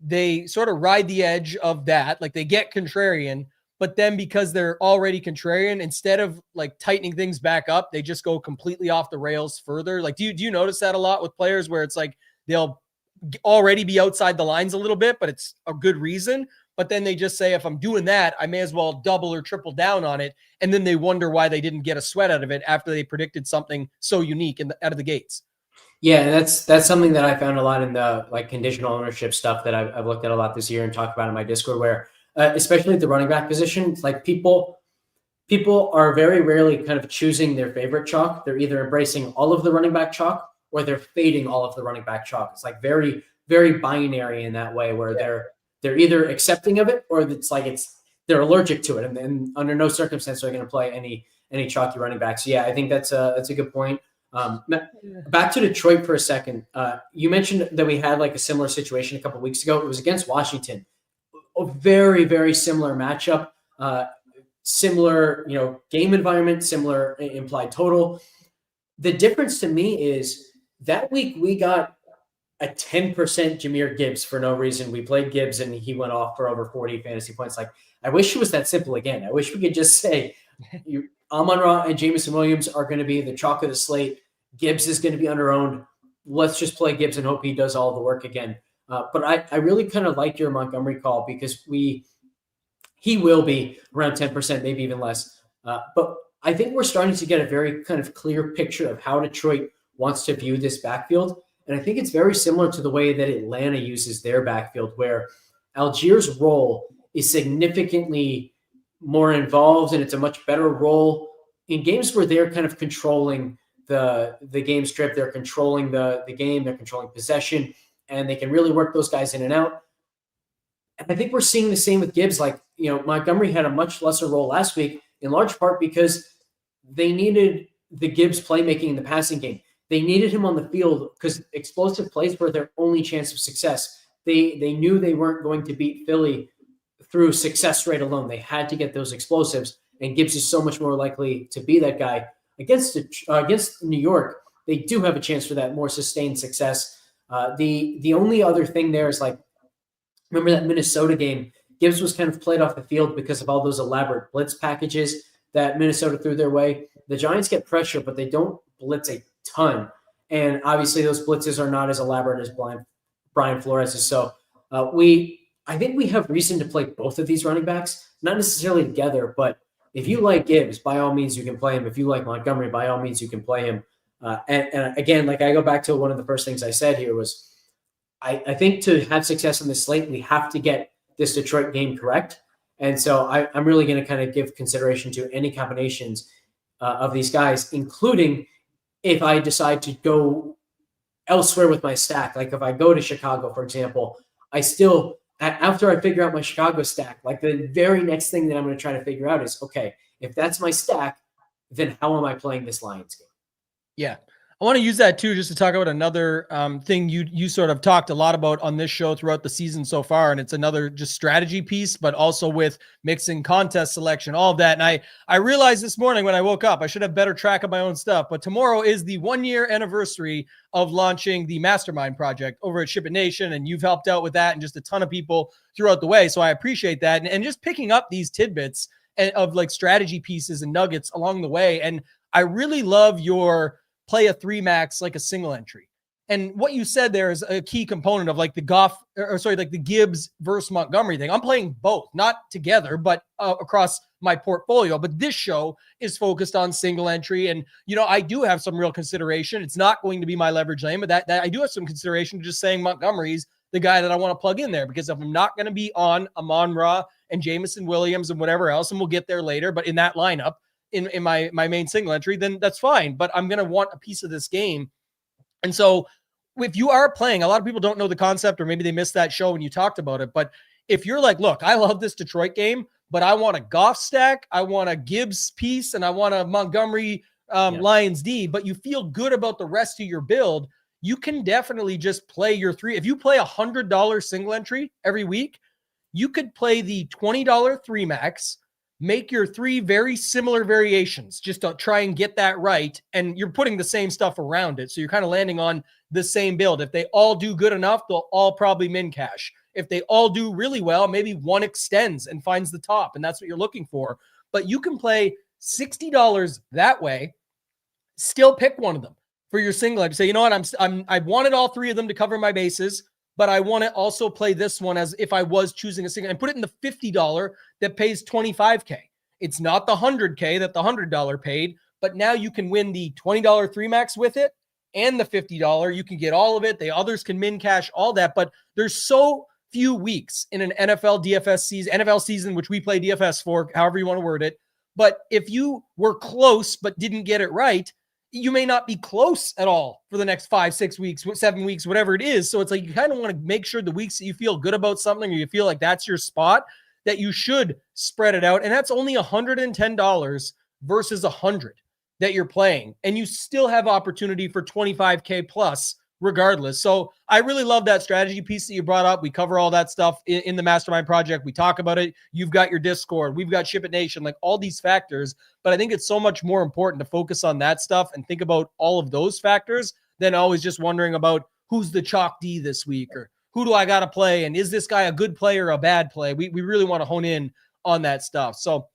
Speaker 1: they sort of ride the edge of that, like they get contrarian, but then because they're already contrarian, instead of like tightening things back up, they just go completely off the rails further. Like, do you notice that a lot with players where it's like they'll already be outside the lines a little bit, but it's a good reason. But then they just say, if I'm doing that, I may as well double or triple down on it. And then they wonder why they didn't get a sweat out of it after they predicted something so unique out of the gates.
Speaker 2: Yeah, that's something that I found a lot in the like conditional ownership stuff that I've looked at a lot this year and talked about in my Discord, where especially at the running back position, like people are very rarely kind of choosing their favorite chalk. They're either embracing all of the running back chalk or they're fading all of the running back chalk. It's like very, very binary in that way, where they're either accepting of it or they're allergic to it, and then under no circumstance are they going to play any chalky running backs. So yeah, I think that's a good point. Back to Detroit for a second. You mentioned that we had like a similar situation a couple of weeks ago. It was against Washington. A very, very similar matchup, similar, game environment, similar implied total. The difference to me is that week we got a 10% Jahmyr Gibbs for no reason. We played Gibbs and he went off for over 40 fantasy points. Like, I wish it was that simple again. I wish we could just say Amon-Ra and Jameson Williams are going to be the chalk of the slate. Gibbs is going to be underowned. Let's just play Gibbs and hope he does all the work again. But I really kind of like your Montgomery call, because he will be around 10%, maybe even less. But I think we're starting to get a very kind of clear picture of how Detroit wants to view this backfield. And I think it's very similar to the way that Atlanta uses their backfield, where Algiers' role is significantly more involved, and it's a much better role in games where they're kind of controlling the game script. They're controlling the game, they're controlling possession, and they can really work those guys in and out. And I think we're seeing the same with Gibbs. Like, Montgomery had a much lesser role last week, in large part because they needed the Gibbs playmaking in the passing game. They needed him on the field because explosive plays were their only chance of success. They knew they weren't going to beat Philly through success rate alone. They had to get those explosives, and Gibbs is so much more likely to be that guy. Against New York, they do have a chance for that more sustained success. The only other thing there is, like, remember that Minnesota game? Gibbs was kind of played off the field because of all those elaborate blitz packages that Minnesota threw their way. The Giants get pressure, but they don't blitz a ton. And obviously those blitzes are not as elaborate as Brian Flores's. So I think we have reason to play both of these running backs, not necessarily together, but if you like Gibbs, by all means you can play him. If you like Montgomery, by all means you can play him. And again, like I go back to one of the first things I said here was I think to have success on this slate, we have to get this Detroit game correct. And so I'm really going to kind of give consideration to any combinations of these guys, including if I decide to go elsewhere with my stack. Like if I go to Chicago, for example, I still, after I figure out my Chicago stack, like the very next thing that I'm going to try to figure out is, okay, if that's my stack, then how am I playing this Lions game?
Speaker 1: Yeah. I want to use that too, just to talk about another thing you sort of talked a lot about on this show throughout the season so far. And it's another just strategy piece, but also with mixing contest selection, all of that. And I realized this morning when I woke up, I should have better track of my own stuff, but tomorrow is the 1-year anniversary of launching the Mastermind project over at Ship It Nation. And you've helped out with that and just a ton of people throughout the way. So I appreciate that. And just picking up these tidbits of like strategy pieces and nuggets along the way. And I really love your play a 3 max like a single entry. And what you said there is a key component of like the Gibbs versus Montgomery thing. I'm playing both, not together, but across my portfolio. But this show is focused on single entry. And, I do have some real consideration. It's not going to be my leverage lane, but that I do have some consideration just saying Montgomery's the guy that I want to plug in there, because if I'm not going to be on Amon-Ra and Jameson Williams and whatever else, and we'll get there later, but in that lineup, in my main single entry, then that's fine. But I'm going to want a piece of this game. And so if you are playing, a lot of people don't know the concept, or maybe they missed that show when you talked about it. But if you're like, look, I love this Detroit game, but I want a Goff stack, I want a Gibbs piece, and I want a Montgomery Lions D, but you feel good about the rest of your build, you can definitely just play your 3. If you play $100 single entry every week, you could play the $20 3 max, make your 3 very similar variations just to try and get that right. And you're putting the same stuff around it. So you're kind of landing on the same build. If they all do good enough, they'll all probably min cash. If they all do really well, maybe one extends and finds the top, and that's what you're looking for. But you can play $60 that way, still pick one of them for your single. I'd say, you know what, I wanted all 3 of them to cover my bases, but I want to also play this one as if I was choosing a single, and put it in the $50 that pays $25K. It's not the $100K that the $100 paid, but now you can win the $20 3 max with it and the $50. You can get all of it. The others can min cash all that, but there's so few weeks in an NFL DFS season, NFL season, which we play DFS for, however you want to word it. But if you were close but didn't get it right, you may not be close at all for the next 5, 6 weeks, 7 weeks, whatever it is. So it's like you kind of want to make sure the weeks that you feel good about something, or you feel like that's your spot, that you should spread it out. And that's only $110 versus $100 that you're playing. And you still have opportunity for $25K plus regardless. So I really love that strategy piece that you brought up. We cover all that stuff in the Mastermind project. We talk about it. You've got your Discord. We've got Ship It Nation, like all these factors. But I think it's so much more important to focus on that stuff and think about all of those factors than always just wondering about who's the chalk D this week, or who do I got to play, and is this guy a good play or a bad play? We really want to hone in on that stuff. So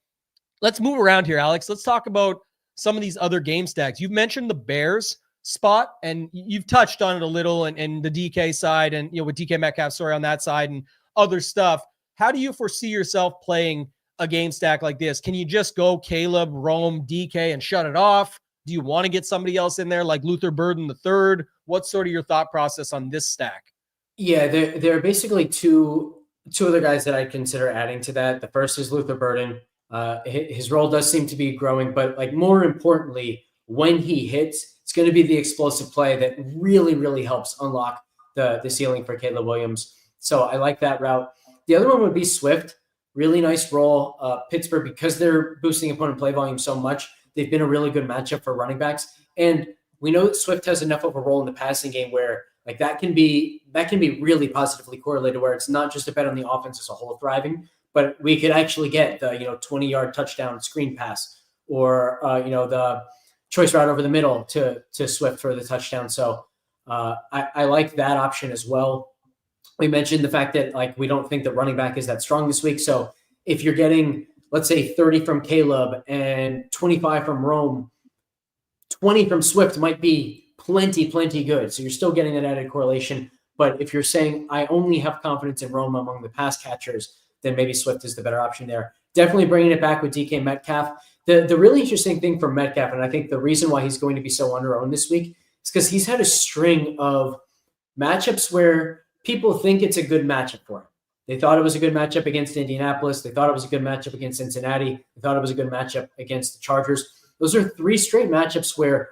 Speaker 1: let's move around here, Alex. Let's talk about some of these other game stacks. You've mentioned the Bears spot, and you've touched on it a little, and the DK side, and with DK Metcalf, on that side, and other stuff. How do you foresee yourself playing a game stack like this? Can you just go Caleb, Rome, DK and shut it off? Do you want to get somebody else in there like Luther Burden III? What's sort of your thought process on this stack?
Speaker 2: Yeah, there are basically two other guys that I'd consider adding to that. The first is Luther Burden. His role does seem to be growing, but like more importantly, when he hits, it's going to be the explosive play that really, really helps unlock the ceiling for Caleb Williams. So I like that route. The other one would be Swift. Really nice role. Pittsburgh, because they're boosting opponent play volume so much, they've been a really good matchup for running backs. And we know that Swift has enough of a role in the passing game where like that can be really positively correlated, where it's not just a bet on the offense as a whole thriving, but we could actually get the 20-yard touchdown screen pass, or the choice route over the middle to Swift for the touchdown. So I like that option as well. We mentioned the fact that like we don't think that running back is that strong this week. So if you're getting, let's say, 30 from Caleb and 25 from Rome, 20 from Swift might be plenty good. So you're still getting that added correlation. But if you're saying I only have confidence in Roma among the pass catchers, then maybe Swift is the better option there. Definitely bringing it back with DK Metcalf. The really interesting thing for Metcalf, and I think the reason why he's going to be so under-owned this week, is because he's had a string of matchups where people think it's a good matchup for him. They thought it was a good matchup against Indianapolis. They thought it was a good matchup against Cincinnati. They thought it was a good matchup against the Chargers. Those are 3 straight matchups where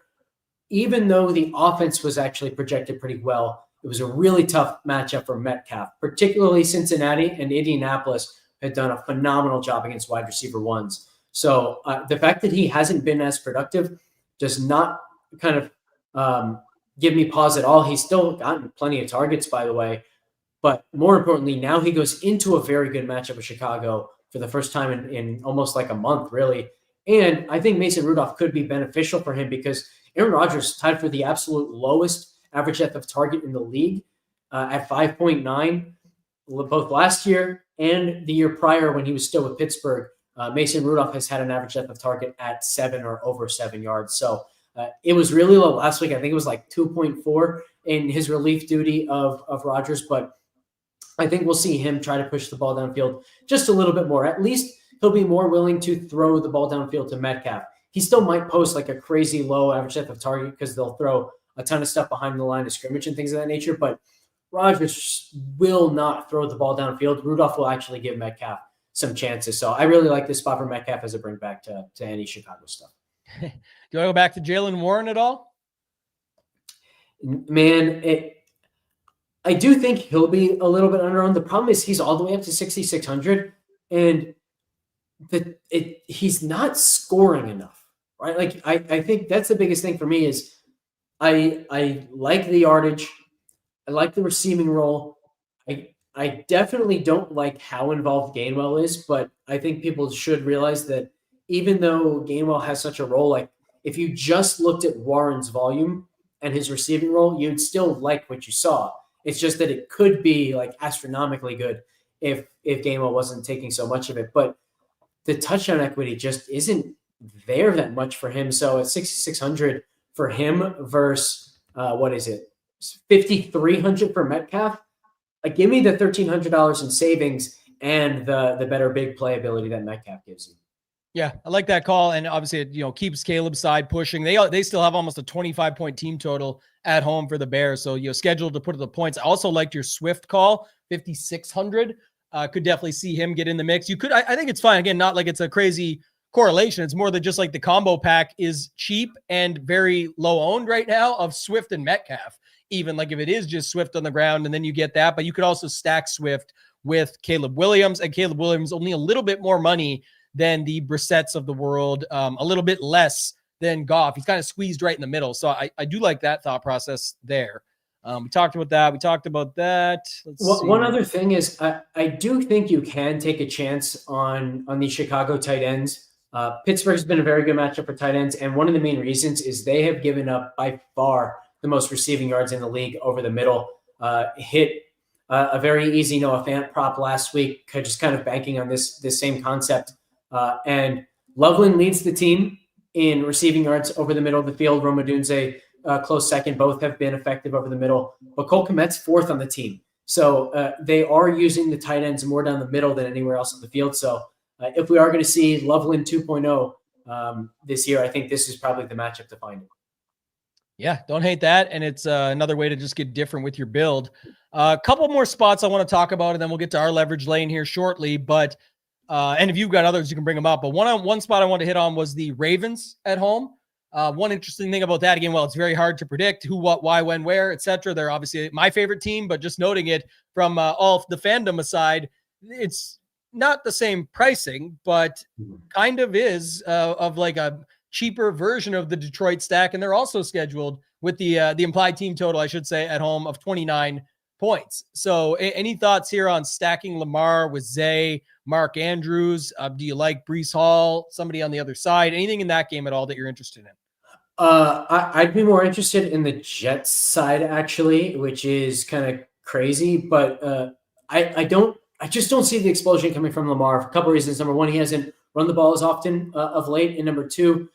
Speaker 2: even though the offense was actually projected pretty well, it was a really tough matchup for Metcalf, particularly Cincinnati and Indianapolis had done a phenomenal job against wide receiver ones. So the fact that he hasn't been as productive does not kind of give me pause at all. He's still gotten plenty of targets, by the way. But more importantly, now he goes into a very good matchup with Chicago for the first time in almost like a month, really. And I think Mason Rudolph could be beneficial for him because Aaron Rodgers tied for the absolute lowest average depth of target in the league at 5.9, both last year and the year prior when he was still with Pittsburgh. Mason Rudolph has had an average depth of target at 7 or over 7 yards. So it was really low last week. I think it was like 2.4 in his relief duty of Rodgers, but I think we'll see him try to push the ball downfield just a little bit more. At least he'll be more willing to throw the ball downfield to Metcalf. He still might post like a crazy low average depth of target because they'll throw a ton of stuff behind the line of scrimmage and things of that nature, but Rodgers will not throw the ball downfield. Rudolph will actually give Metcalf some chances. So I really like this spot for Metcalf as a bring back to any Chicago stuff.
Speaker 1: Do you want to go back to Jalen Warren at all?
Speaker 2: Man, I do think he'll be a little bit under-owned. The problem is he's all the way up to 6,600, and he's not scoring enough, right? Like I think that's the biggest thing for me is I like the yardage. I like the receiving role. I definitely don't like how involved Gainwell is, but I think people should realize that even though Gainwell has such a role, like if you just looked at Warren's volume and his receiving role, you'd still like what you saw. It's just that it could be like astronomically good if Gainwell wasn't taking so much of it. But the touchdown equity just isn't there that much for him. So at 6,600 for him versus what is it? 5,300 for Metcalf. Give me the $1,300 in savings and the better big playability that Metcalf gives you.
Speaker 1: Yeah, I like that call, and obviously it keeps Caleb's side pushing. They still have almost a 25-point team total at home for the Bears, so scheduled to put the points. I also liked your Swift call, 5,600. Could definitely see him get in the mix. You could, I think it's fine. Again, not like it's a crazy correlation. It's more that just like the combo pack is cheap and very low owned right now of Swift and Metcalf. Even like if it is just Swift on the ground and then you get that, but you could also stack Swift with Caleb Williams, and Caleb Williams only a little bit more money than the Brissetts of the world, a little bit less than Goff. He's kind of squeezed right in the middle. So I do like that thought process there. We talked about that. Let's see.
Speaker 2: One other thing is I do think you can take a chance on the Chicago tight ends. Pittsburgh's been a very good matchup for tight ends. And one of the main reasons is they have given up by far the most receiving yards in the league over the middle. Hit a very easy Noah Fant prop last week, just kind of banking on this same concept. And Loveland leads the team in receiving yards over the middle of the field. Rome Odunze, close second. Both have been effective over the middle. But Cole Kmet's fourth on the team. So they are using the tight ends more down the middle than anywhere else on the field. So if we are going to see Loveland 2.0 this year, I think this is probably the matchup to find it.
Speaker 1: Yeah, don't hate that. And it's another way to just get different with your build. A couple more spots I want to talk about, and then we'll get to our leverage lane here shortly. But and if you've got others, you can bring them up. But one spot I wanted to hit on was the Ravens at home. One interesting thing about that, again, well, it's very hard to predict who, what, why, when, where, etc. They're obviously my favorite team, but just noting it from all the fandom aside, it's not the same pricing, but kind of is of like a cheaper version of the Detroit stack. And they're also scheduled with the implied team total, I should say, at home of 29 points. So any thoughts here on stacking Lamar with Zay, Mark Andrews? Do you like Breece Hall, somebody on the other side? Anything in that game at all that you're interested in?
Speaker 2: I'd be more interested in the Jets side, actually, which is kind of crazy, but I just don't see the explosion coming from Lamar for a couple of reasons. Number one, he hasn't run the ball as often of late. And number two,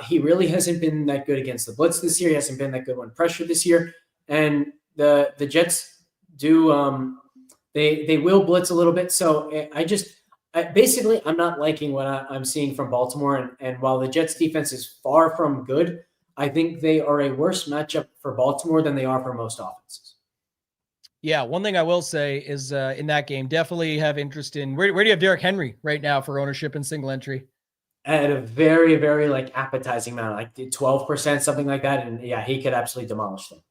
Speaker 2: He really hasn't been that good against the blitz this year. He hasn't been that good when pressured this year. And the Jets do they will blitz a little bit. So basically I'm not liking what I'm seeing from Baltimore. And while the Jets defense is far from good, I think they are a worse matchup for Baltimore than they are for most offenses.
Speaker 1: Yeah, one thing I will say is in that game, definitely have interest in where do you have Derrick Henry right now for ownership in single entry?
Speaker 2: At a very, very appetizing amount, like 12%, something like that. And yeah, he could absolutely demolish them.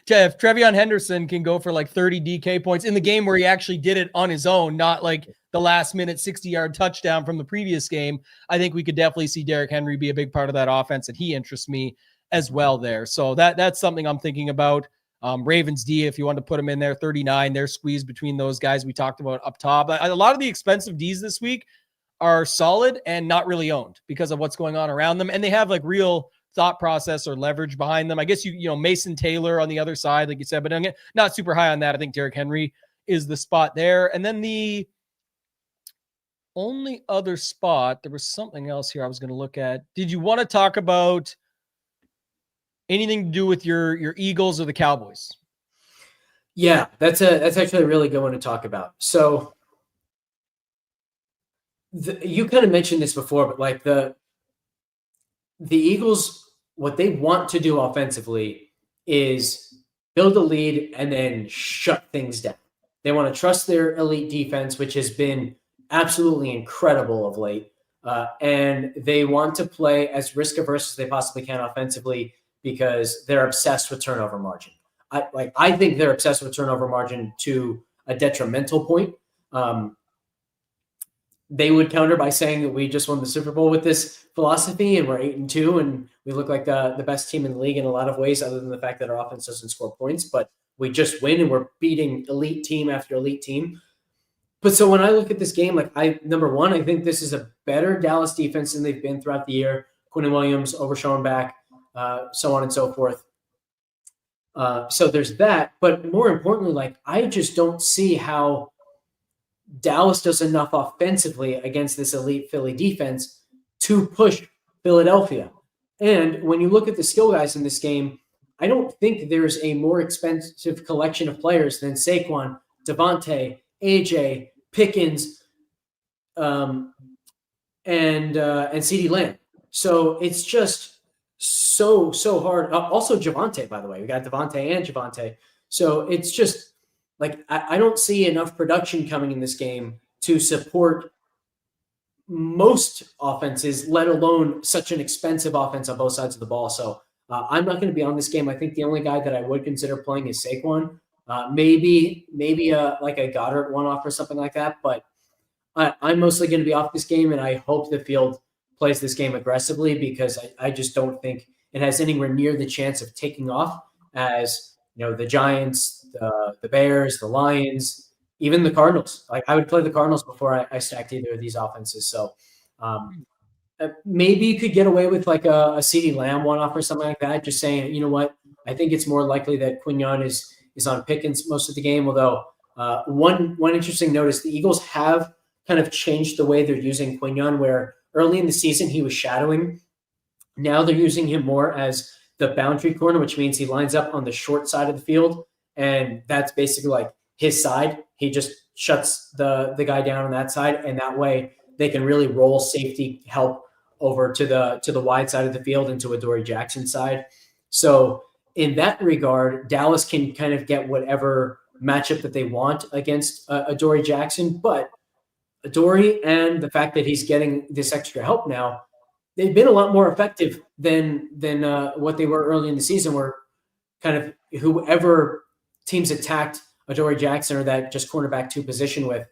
Speaker 1: If Trevion Henderson can go for like 30 DK points in the game where he actually did it on his own, not like the last minute 60-yard touchdown from the previous game, I think we could definitely see Derrick Henry be a big part of that offense, and he interests me as well there. So that's something I'm thinking about. Ravens D, if you want to put them in there, 39, they're squeezed between those guys we talked about up top. A lot of the expensive Ds this week are solid and not really owned because of what's going on around them. And they have like real thought process or leverage behind them. I guess you know, Mason Taylor on the other side, like you said, but I'm not super high on that. I think Derrick Henry is the spot there. And then the only other spot, there was something else here I was going to look at. Did you want to talk about anything to do with your Eagles or the Cowboys?
Speaker 2: Yeah, that's actually a really good one to talk about. So you kind of mentioned this before, but like the Eagles, what they want to do offensively is build a lead and then shut things down. They want to trust their elite defense, which has been absolutely incredible of late. And they want to play as risk averse as they possibly can offensively because they're obsessed with turnover margin. I think they're obsessed with turnover margin to a detrimental point. They would counter by saying that we just won the Super Bowl with this philosophy and we're 8-2 and we look like the best team in the league in a lot of ways, other than the fact that our offense doesn't score points, but we just win and we're beating elite team after elite team. But so when I look at this game, number one, I think this is a better Dallas defense than they've been throughout the year. Quinn Williams, Overshown back, so on and so forth. So there's that. But more importantly, I just don't see how Dallas does enough offensively against this elite Philly defense to push Philadelphia. And when you look at the skill guys in this game, I don't think there's a more expensive collection of players than Saquon, Devontae, AJ, Pickens, and CeeDee Lamb. So it's just so hard. Also Javonte, by the way. We got Devontae and Javonte. So it's just I don't see enough production coming in this game to support most offenses, let alone such an expensive offense on both sides of the ball. So I'm not going to be on this game. I think the only guy that I would consider playing is Saquon. Maybe a Goddard one-off or something like that. But I'm mostly going to be off this game, and I hope the field plays this game aggressively because I just don't think it has anywhere near the chance of taking off as the Giants, the Bears, the Lions, even the Cardinals. I would play the Cardinals before I stacked either of these offenses. So maybe you could get away with a CeeDee Lamb one-off or something like that. Just saying, you know what? I think it's more likely that Quignon is on Pickens most of the game. Although one interesting note is the Eagles have kind of changed the way they're using Quignon, where early in the season he was shadowing. Now they're using him more as the boundary corner, which means he lines up on the short side of the field, and that's basically his side. He just shuts the guy down on that side, and that way they can really roll safety help over to the wide side of the field into Adoree Jackson's side. So in that regard, Dallas can kind of get whatever matchup that they want against Adoree Jackson, but Adoree and the fact that he's getting this extra help now, they've been a lot more effective than what they were early in the season, where kind of whoever teams attacked Adoree Jackson or that just cornerback 2 position with,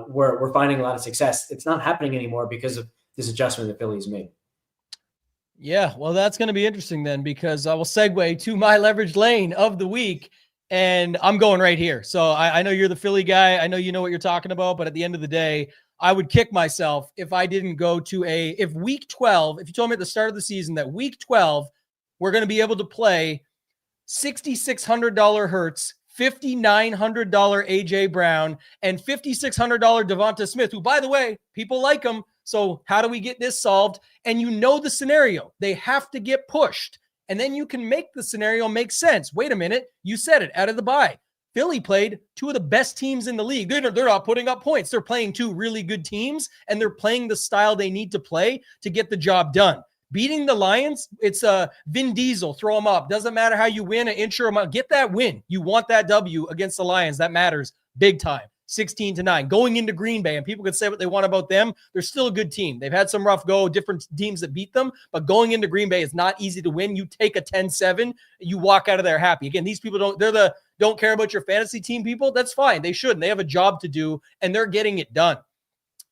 Speaker 2: we're finding a lot of success. It's not happening anymore because of this adjustment that Philly's made.
Speaker 1: Yeah, well, that's going to be interesting then, because I will segue to my leverage lane of the week, and I'm going right here. So I know you're the Philly guy. I know you know what you're talking about, but at the end of the day, I would kick myself if I didn't go to if week 12, if you told me at the start of the season that week 12, we're going to be able to play $6,600 Hurts, $5,900 AJ Brown, and $5,600 Devonta Smith, who, by the way, people like him. So how do we get this solved? And you know the scenario. They have to get pushed. And then you can make the scenario make sense. Wait a minute. You said it out of the bye. Philly played two of the best teams in the league. They're not putting up points. They're playing two really good teams, and they're playing the style they need to play to get the job done. Beating the Lions, it's a Vin Diesel, throw them up. Doesn't matter how you win, an inch or a mile. Get that win. You want that W against the Lions. That matters big time. 16-9. Going into Green Bay, and people could say what they want about them. They're still a good team. They've had some rough go, different teams that beat them, but going into Green Bay is not easy to win. You take a 10-7, you walk out of there happy. Again, these people don't care about your fantasy team people. That's fine. They shouldn't. They have a job to do, and they're getting it done.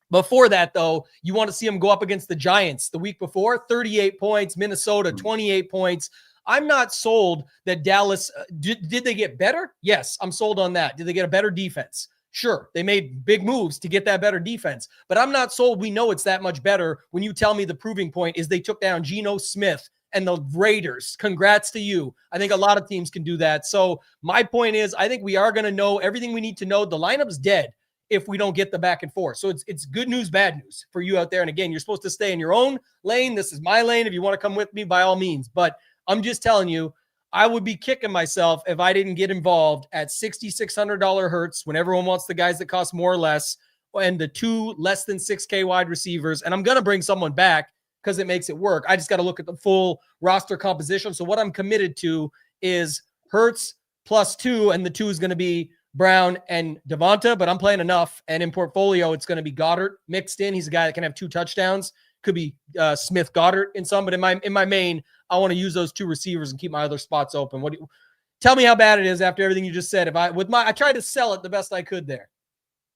Speaker 1: Before that, though, you want to see them go up against the Giants the week before, 38 points, Minnesota, 28 points. I'm not sold that Dallas, did they get better? Yes, I'm sold on that. Did they get a better defense? Sure, they made big moves to get that better defense, but I'm not sold we know it's that much better when you tell me the proving point is they took down Geno Smith and the Raiders. Congrats to you. I think a lot of teams can do that. So my point is, I think we are going to know everything we need to know. The lineup's dead if we don't get the back and forth. So it's good news, bad news for you out there. And again, you're supposed to stay in your own lane. This is my lane. If you want to come with me, by all means. But I'm just telling you, I would be kicking myself if I didn't get involved at $6,600 Hurts when everyone wants the guys that cost more or less and the two less than 6K wide receivers. And I'm going to bring someone back because it makes it work. I just got to look at the full roster composition. So what I'm committed to is Hurts +2, and the 2 is going to be Brown and Devonta, but I'm playing enough. And in portfolio, it's going to be Goddard mixed in. He's a guy that can have 2 touchdowns. Could be Smith Goddard in some, but in my main, I want to use those 2 receivers and keep my other spots open. Tell me how bad it is after everything you just said. I tried to sell it the best I could there.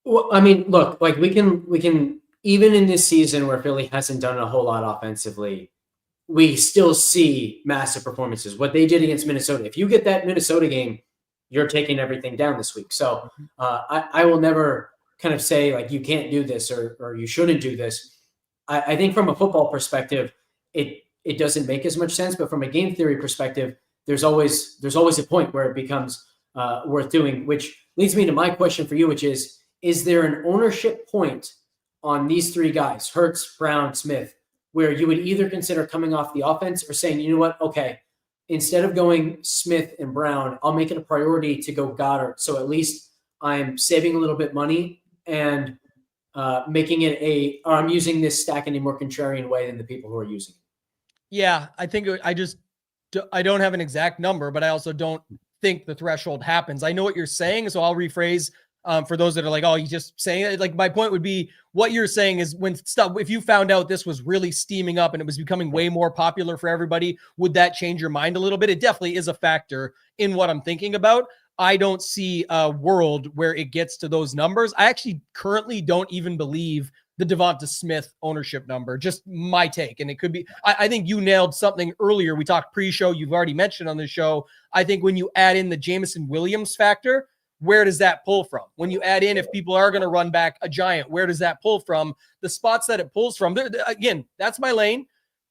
Speaker 2: Well, I mean, look, like we can even in this season where Philly hasn't done a whole lot offensively, we still see massive performances. What they did against Minnesota. If you get that Minnesota game, you're taking everything down this week. So I will never kind of say like you can't do this or you shouldn't do this. I think from a football perspective, it doesn't make as much sense, but from a game theory perspective, there's always a point where it becomes worth doing, which leads me to my question for you, which is there an ownership point on these 3 guys, Hurts, Brown, Smith, where you would either consider coming off the offense or saying, you know what, okay, instead of going Smith and Brown, I'll make it a priority to go Goddard. So at least I'm saving a little bit money and making it or I'm using this stack in a more contrarian way than the people who are using it.
Speaker 1: Yeah, I think I don't have an exact number, but I also don't think the threshold happens. I know what you're saying, so I'll rephrase for those that are like, oh, you just saying it. Like my point would be what you're saying is if you found out this was really steaming up and it was becoming way more popular for everybody, would that change your mind a little bit? It definitely is a factor in what I'm thinking about. I don't see a world where it gets to those numbers. I actually currently don't even believe the Devonta Smith ownership number, just my take. And it could be, I think you nailed something earlier. We talked pre-show. You've already mentioned on the show. I think when you add in the Jameson Williams factor, where does that pull from? When you add in, if people are going to run back a giant, where does that pull from? The spots that it pulls from, again, that's my lane.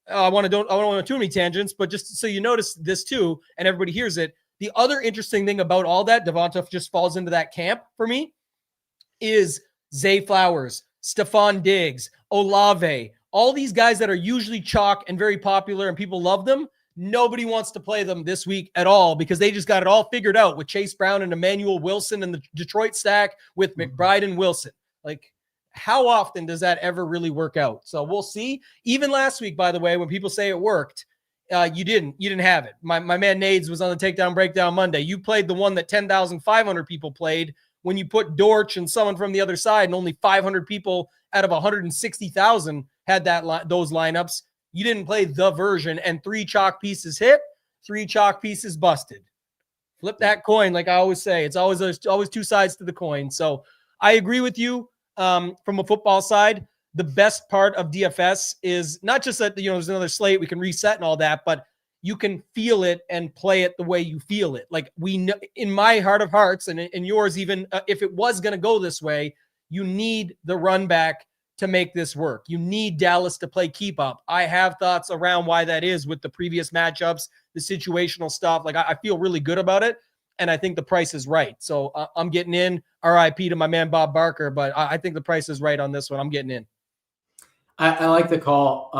Speaker 1: I don't want too many tangents, but just so you notice this too, and everybody hears it. The other interesting thing about all that, Devonta just falls into that camp for me, is Zay Flowers, Stephon Diggs, Olave, all these guys that are usually chalk and very popular and people love them. Nobody wants to play them this week at all because they just got it all figured out with Chase Brown and Emmanuel Wilson and the Detroit stack with McBride and Wilson. Like, how often does that ever really work out? So we'll see. Even last week, by the way, when people say it worked, you didn't have it. My man Nades was on the Takedown Breakdown Monday. You played the one that 10,500 people played when you put Dortch and someone from the other side, and only 500 people out of 160,000 had those lineups. You didn't play the version, and 3 chalk pieces hit, 3 chalk pieces busted. Flip that coin, like I always say. It's always 2 sides to the coin. So I agree with you from a football side. The best part of DFS is not just that, there's another slate, we can reset and all that, but you can feel it and play it the way you feel it. Like we know, in my heart of hearts and in yours, even if it was going to go this way, you need the run back to make this work. You need Dallas to play keep up. I have thoughts around why that is with the previous matchups, the situational stuff. Like I feel really good about it. And I think the price is right. So I'm getting in. RIP to my man, Bob Barker, but I think the price is right on this one. I'm getting in.
Speaker 2: I like the call.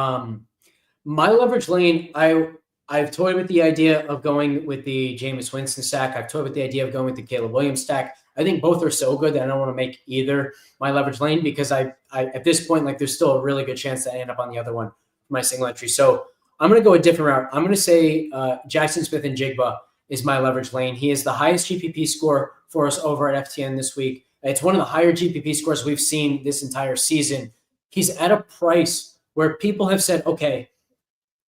Speaker 2: My leverage lane, I've toyed with the idea of going with the Jameis Winston stack. I've toyed with the idea of going with the Caleb Williams stack. I think both are so good that I don't want to make either my leverage lane because I at this point, like there's still a really good chance that I end up on the other one for my single entry. So I'm going to go a different route. I'm going to say Jaxon Smith-Njigba is my leverage lane. He is the highest GPP score for us over at FTN this week. It's one of the higher GPP scores we've seen this entire season. He's at a price where people have said, okay,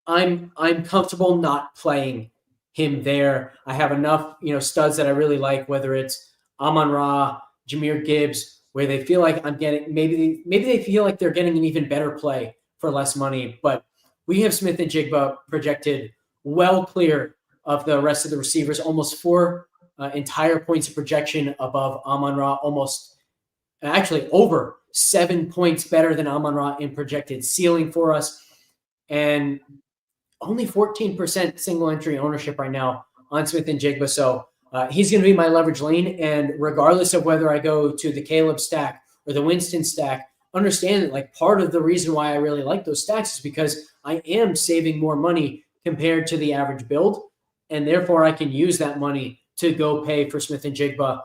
Speaker 2: I'm comfortable not playing him there. I have enough, studs that I really like, whether it's Amon-Ra, Jahmyr Gibbs, where they feel like I'm getting, maybe they feel like they're getting an even better play for less money. But we have Smith-Njigba projected well clear of the rest of the receivers, almost 4 entire points of projection above Amon-Ra, actually over 7 points better than Amon-Ra in projected ceiling for us. And only 14% single entry ownership right now on Smith-Njigba. So he's going to be my leverage lane. And regardless of whether I go to the Caleb stack or the Winston stack, understand that like part of the reason why I really like those stacks is because I am saving more money compared to the average build. And therefore I can use that money to go pay for Smith-Njigba.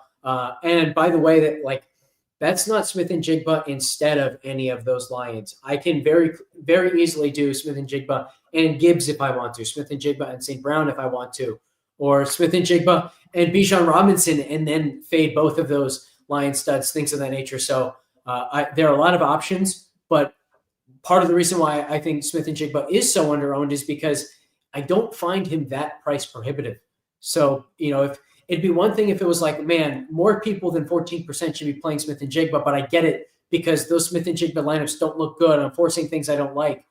Speaker 2: And by the way, that's not Smith-Njigba instead of any of those Lions. I can very, very easily do Smith-Njigba and Gibbs if I want to, Smith-Njigba and St. Brown if I want to, or Smith-Njigba and Bijan Robinson, and then fade both of those Lion studs, things of that nature. So there are a lot of options, but part of the reason why I think Smith-Njigba is so underowned is because I don't find him that price prohibitive. So, if it'd be one thing if it was like, man, more people than 14% should be playing Smith-Njigba, but I get it because those Smith-Njigba lineups don't look good. I'm forcing things I don't like.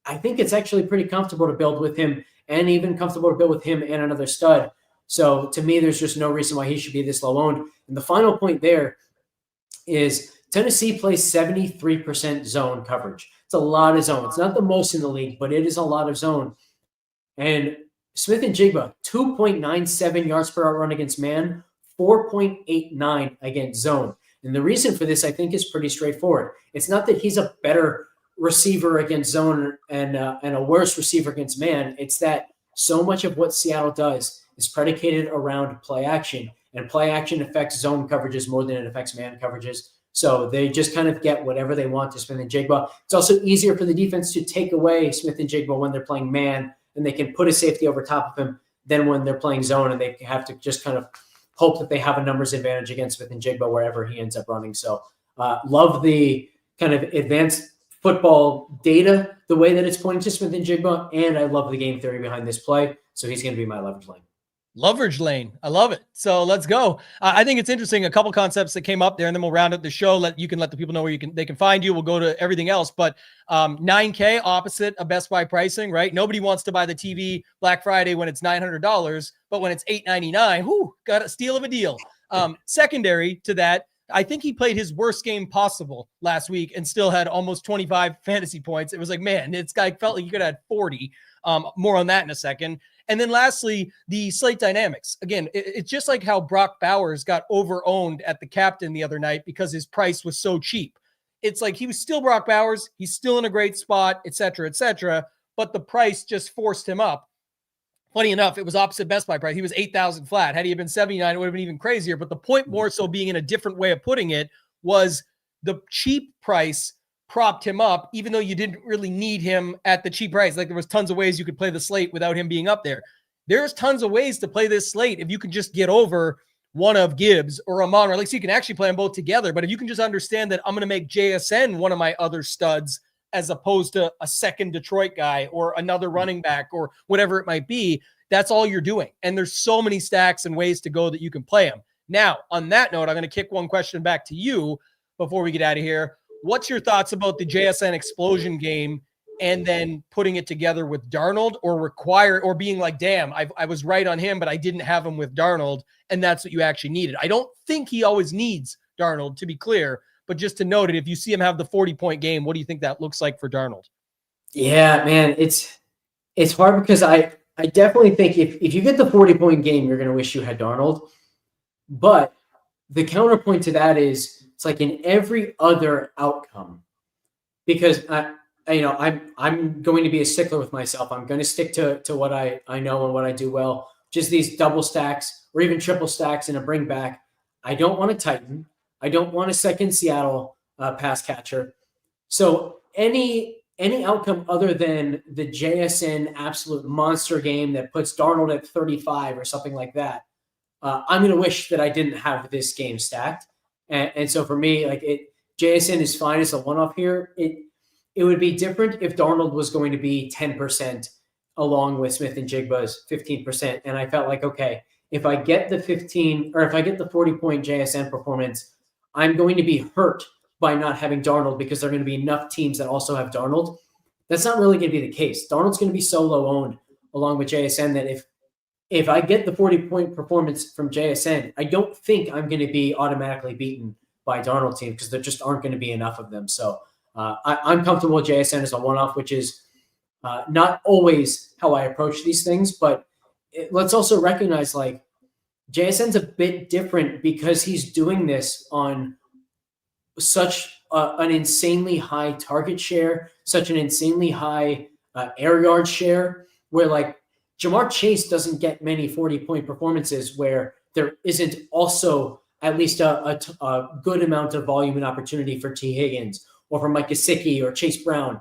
Speaker 2: I think it's actually pretty comfortable to build with him and even comfortable to build with him and another stud. So to me, there's just no reason why he should be this low owned. And the final point there is Tennessee plays 73% zone coverage. It's a lot of zone. It's not the most in the league, but it is a lot of zone. And Smith-Njigba, 2.97 yards per route run against man, 4.89 against zone. And the reason for this, I think, is pretty straightforward. It's not that he's a better receiver against zone and a worse receiver against man. It's that so much of what Seattle does is predicated around play action, and play action affects zone coverages more than it affects man coverages. So they just kind of get whatever they want to Smith-Njigba. It's also easier for the defense to take away Smith-Njigba when they're playing man, and they can put a safety over top of him than when they're playing zone, and they have to just kind of hope that they have a numbers advantage against Smith-Njigba wherever he ends up running. So love the kind of advanced football data, the way that it's pointing to Smith-Njigba, and I love the game theory behind this play. So he's going to be my leverage lane.
Speaker 1: Leverage lane. I love it. So let's go. I think it's interesting. A couple concepts that came up there, and then we'll round up the show. You can let the people know where they can find you. We'll go to everything else, but $9K opposite of Best Buy pricing, right? Nobody wants to buy the TV Black Friday when it's $900, but when it's $899, got a steal of a deal. Secondary to that, I think he played his worst game possible last week and still had almost 25 fantasy points. It was like, man, this guy felt like he could have had 40. More on that in a second. And then lastly, the slate dynamics. Again, it's just like how Brock Bowers got over-owned at the captain the other night because his price was so cheap. It's like he was still Brock Bowers. He's still in a great spot, et cetera, but the price just forced him up. Funny enough, it was opposite Best Buy price. He was 8,000 flat. Had he been 79, it would have been even crazier. But the point more so being in a different way of putting it was the cheap price propped him up, even though you didn't really need him at the cheap price. Like there was tons of ways you could play the slate without him being up there. There's tons of ways to play this slate if you can just get over one of Gibbs or Amon, or at least you can actually play them both together. But if you can just understand that I'm going to make JSN one of my other studs as opposed to a second Detroit guy or another running back or whatever it might be, that's all you're doing. And there's so many stacks and ways to go that you can play them. Now, on that note, I'm going to kick one question back to you before we get out of here. What's your thoughts about the JSN explosion game and then putting it together with Darnold, or being like, damn, I was right on him, but I didn't have him with Darnold, and that's what you actually needed? I don't think he always needs Darnold, to be clear, but just to note it, if you see him have the 40-point game, what do you think that looks like for Darnold?
Speaker 2: Yeah, man, it's hard because I definitely think if you get the 40-point game, you're going to wish you had Darnold. But the counterpoint to that is it's like in every other outcome, because I'm going to be a stickler with myself. I'm going to stick to what I know and what I do well. Just these double stacks or even triple stacks and a bring back. I don't want a Titan. I don't want a second Seattle pass catcher. So any outcome other than the JSN absolute monster game that puts Darnold at 35 or something like that, I'm going to wish that I didn't have this game stacked. And so for me, JSN is fine as a one-off here. It would be different if Darnold was going to be 10% along with Smith-Njigba's 15%. And I felt like, okay, if I get the 15 or if I get the 40-point JSN performance, I'm going to be hurt by not having Darnold because there are going to be enough teams that also have Darnold. That's not really going to be the case. Darnold's going to be so low owned along with JSN that if I get the 40-point performance from JSN, I don't think I'm going to be automatically beaten by Darnold team because there just aren't going to be enough of them. So I'm comfortable with JSN as a one-off, which is not always how I approach these things. But let's also recognize JSN's a bit different because he's doing this on such an insanely high target share, such an insanely high air yard share, where Jamar Chase doesn't get many 40-point performances where there isn't also at least a good amount of volume and opportunity for T. Higgins or for Mike Gesicki or Chase Brown.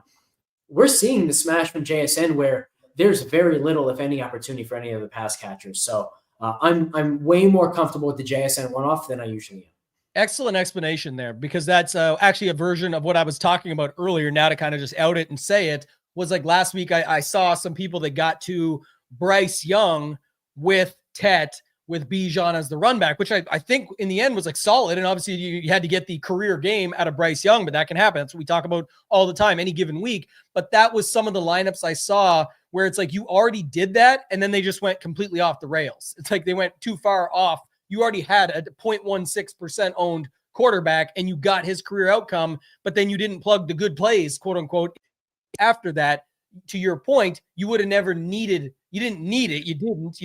Speaker 2: We're seeing the smash from JSN where there's very little, if any, opportunity for any of the pass catchers. So I'm way more comfortable with the JSN one-off than I usually am.
Speaker 1: Excellent explanation there, because that's actually a version of what I was talking about earlier. Now to kind of just out it and say it was last week I saw some people that got to Bryce Young with Tet with Bijan as the run back, which I think in the end was solid. And obviously you had to get the career game out of Bryce Young, but that can happen. That's what we talk about all the time, any given week. But that was some of the lineups I saw where it's you already did that. And then they just went completely off the rails. It's they went too far off. You already had a 0.16% owned quarterback and you got his career outcome, but then you didn't plug the good plays, quote unquote. After that, to your point, you would have never needed, you didn't need it. You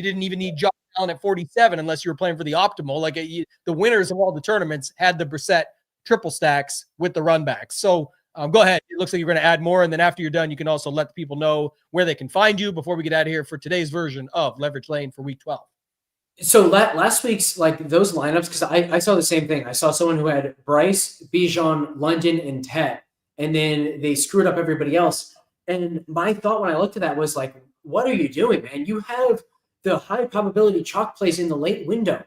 Speaker 1: didn't even need Josh Allen at 47 unless you were playing for the optimal. The winners of all the tournaments had the Brissett triple stacks with the run backs. So go ahead. It looks like you're going to add more. And then after you're done, you can also let the people know where they can find you before we get out of here for today's version of Leverage Lane for week 12.
Speaker 2: So last week's those lineups, because I saw the same thing. I saw someone who had Bryce, Bijan, London, and Tet, and then they screwed up everybody else. And my thought when I looked at that was what are you doing, man? You have the high probability chalk plays in the late window.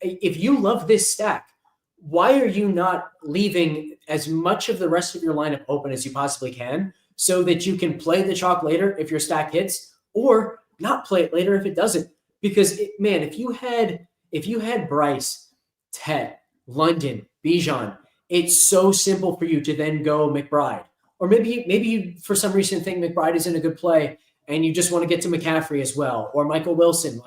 Speaker 2: If you love this stack, why are you not leaving as much of the rest of your lineup open as you possibly can so that you can play the chalk later if your stack hits, or not play it later if it doesn't? Because if you had Bryce, Tet, London, Bijan, it's so simple for you to then go McBride. Or maybe you for some reason think McBride isn't a good play and you just want to get to McCaffrey as well, or Michael Wilson.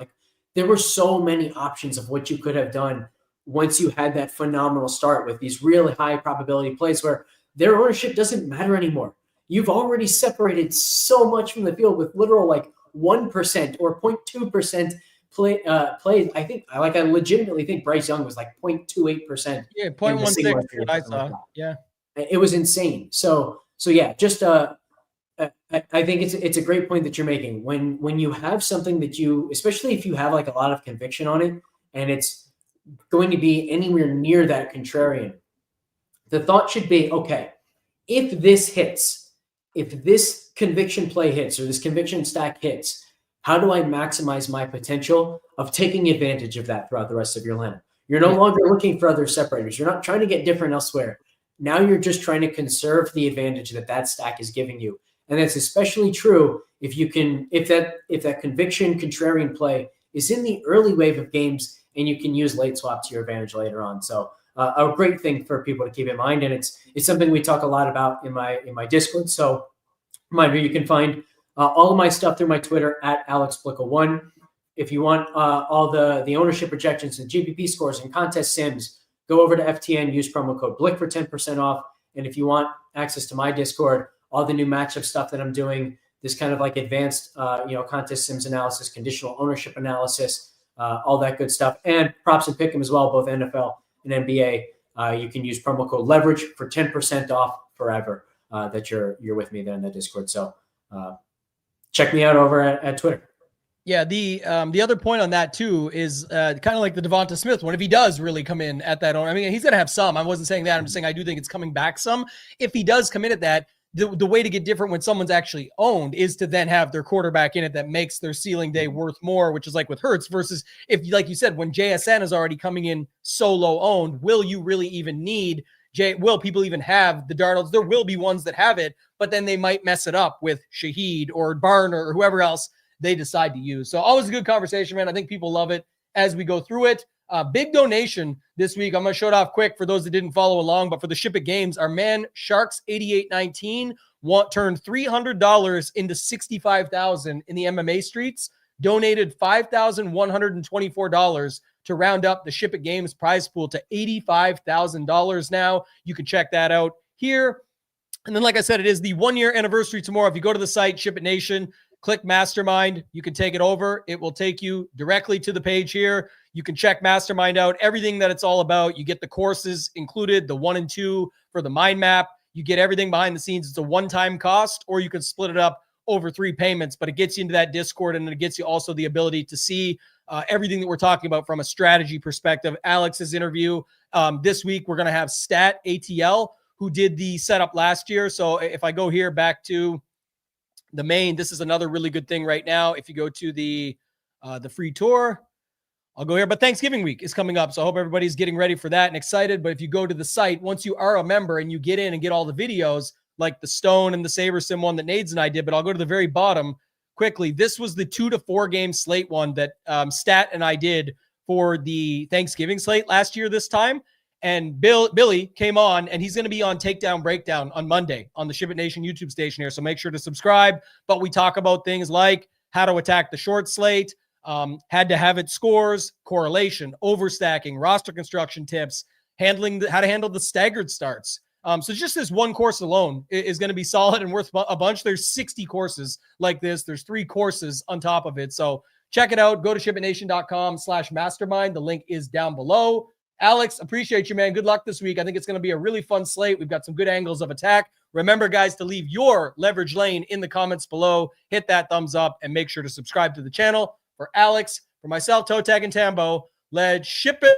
Speaker 2: There were so many options of what you could have done once you had that phenomenal start with these really high probability plays where their ownership doesn't matter anymore. You've already separated so much from the field with literal 1% or 0.2% plays. I legitimately think Bryce Young was 0.28%.
Speaker 1: Yeah, 0.16 I saw. Yeah.
Speaker 2: It was insane. So yeah, just I think it's a great point that you're making. When you have something that especially if you have a lot of conviction on it and it's going to be anywhere near that contrarian, the thought should be, okay, if this hits, if this conviction play hits or this conviction stack hits, how do I maximize my potential of taking advantage of that throughout the rest of your lineup? You're no longer looking for other separators. You're not trying to get different elsewhere. Now you're just trying to conserve the advantage that stack is giving you. And that's especially true if that conviction contrarian play is in the early wave of games and you can use late swap to your advantage later on. So a great thing for people to keep in mind. And it's something we talk a lot about in my Discord. So reminder, you can find all of my stuff through my Twitter at Alex Blickle1. If you want all the ownership projections and GPP scores and contest sims, go over to FTN, use promo code BLICK for 10% off. And if you want access to my Discord, all the new matchup stuff that I'm doing, this kind of advanced, contest sims analysis, conditional ownership analysis, all that good stuff, and props and pick 'em as well, both NFL and NBA. You can use promo code LEVERAGE for 10% off forever. that you're with me there in the Discord. So check me out over at Twitter.
Speaker 1: Yeah, the other point on that too is kind of like the Devonta Smith one. If he does really come in at that, I mean, he's going to have some. I wasn't saying that. I'm just saying I do think it's coming back some. If he does come in at that, the way to get different when someone's actually owned is to then have their quarterback in it that makes their ceiling day worth more, which is like with Hurts versus if, like you said, when JSN is already coming in solo owned, will you really even need will people even have the Darnolds? There will be ones that have it, but then they might mess it up with Shaheed or Barner or whoever else they decide to use. So always a good conversation, man. I think people love it as we go through it. Big donation this week. I'm going to show it off quick for those that didn't follow along, but for the Ship It Games, our man Sharks 8819 turned $300 into $65,000 in the MMA streets, donated $5,124 to round up the Ship It Games prize pool to $85,000 now. You can check that out here. And then, like I said, it is the 1-year anniversary tomorrow. If you go to the site, Ship It Nation, click Mastermind, you can take it over. It will take you directly to the page here. You can check Mastermind out, everything that it's all about. You get the courses included, the 1 and 2 for the mind map. You get everything behind the scenes. It's a one-time cost, or you can split it up over 3 payments, but it gets you into that Discord, and it gets you also the ability to see everything that we're talking about from a strategy perspective. Alex's interview this week, we're going to have Stat ATL, who did the setup last year. So if I go here back to the main, this is another really good thing right now. If you go to the free tour, I'll go here, but Thanksgiving week is coming up. So I hope everybody's getting ready for that and excited. But if you go to the site, once you are a member and you get in and get all the videos, like the Stone and the Saber Sim one that Nades and I did, but I'll go to the very bottom quickly. This was the 2 to 4 game slate one that Stat and I did for the Thanksgiving slate last year this time. And Billy came on, and he's going to be on Takedown Breakdown on Monday on the Ship It Nation YouTube station here. So make sure to subscribe. But we talk about things like how to attack the short slate, had to have it scores, correlation, overstacking, roster construction tips, how to handle the staggered starts. So just this one course alone is going to be solid and worth a bunch. There's 60 courses like this. There's 3 courses on top of it. So check it out. Go to shipitnation.com/mastermind. The link is down below. Alex, appreciate you, man. Good luck this week. I think it's going to be a really fun slate. We've got some good angles of attack. Remember, guys, to leave your leverage lane in the comments below. Hit that thumbs up and make sure to subscribe to the channel. For Alex, for myself, ToeTagginTambo, let's ship it.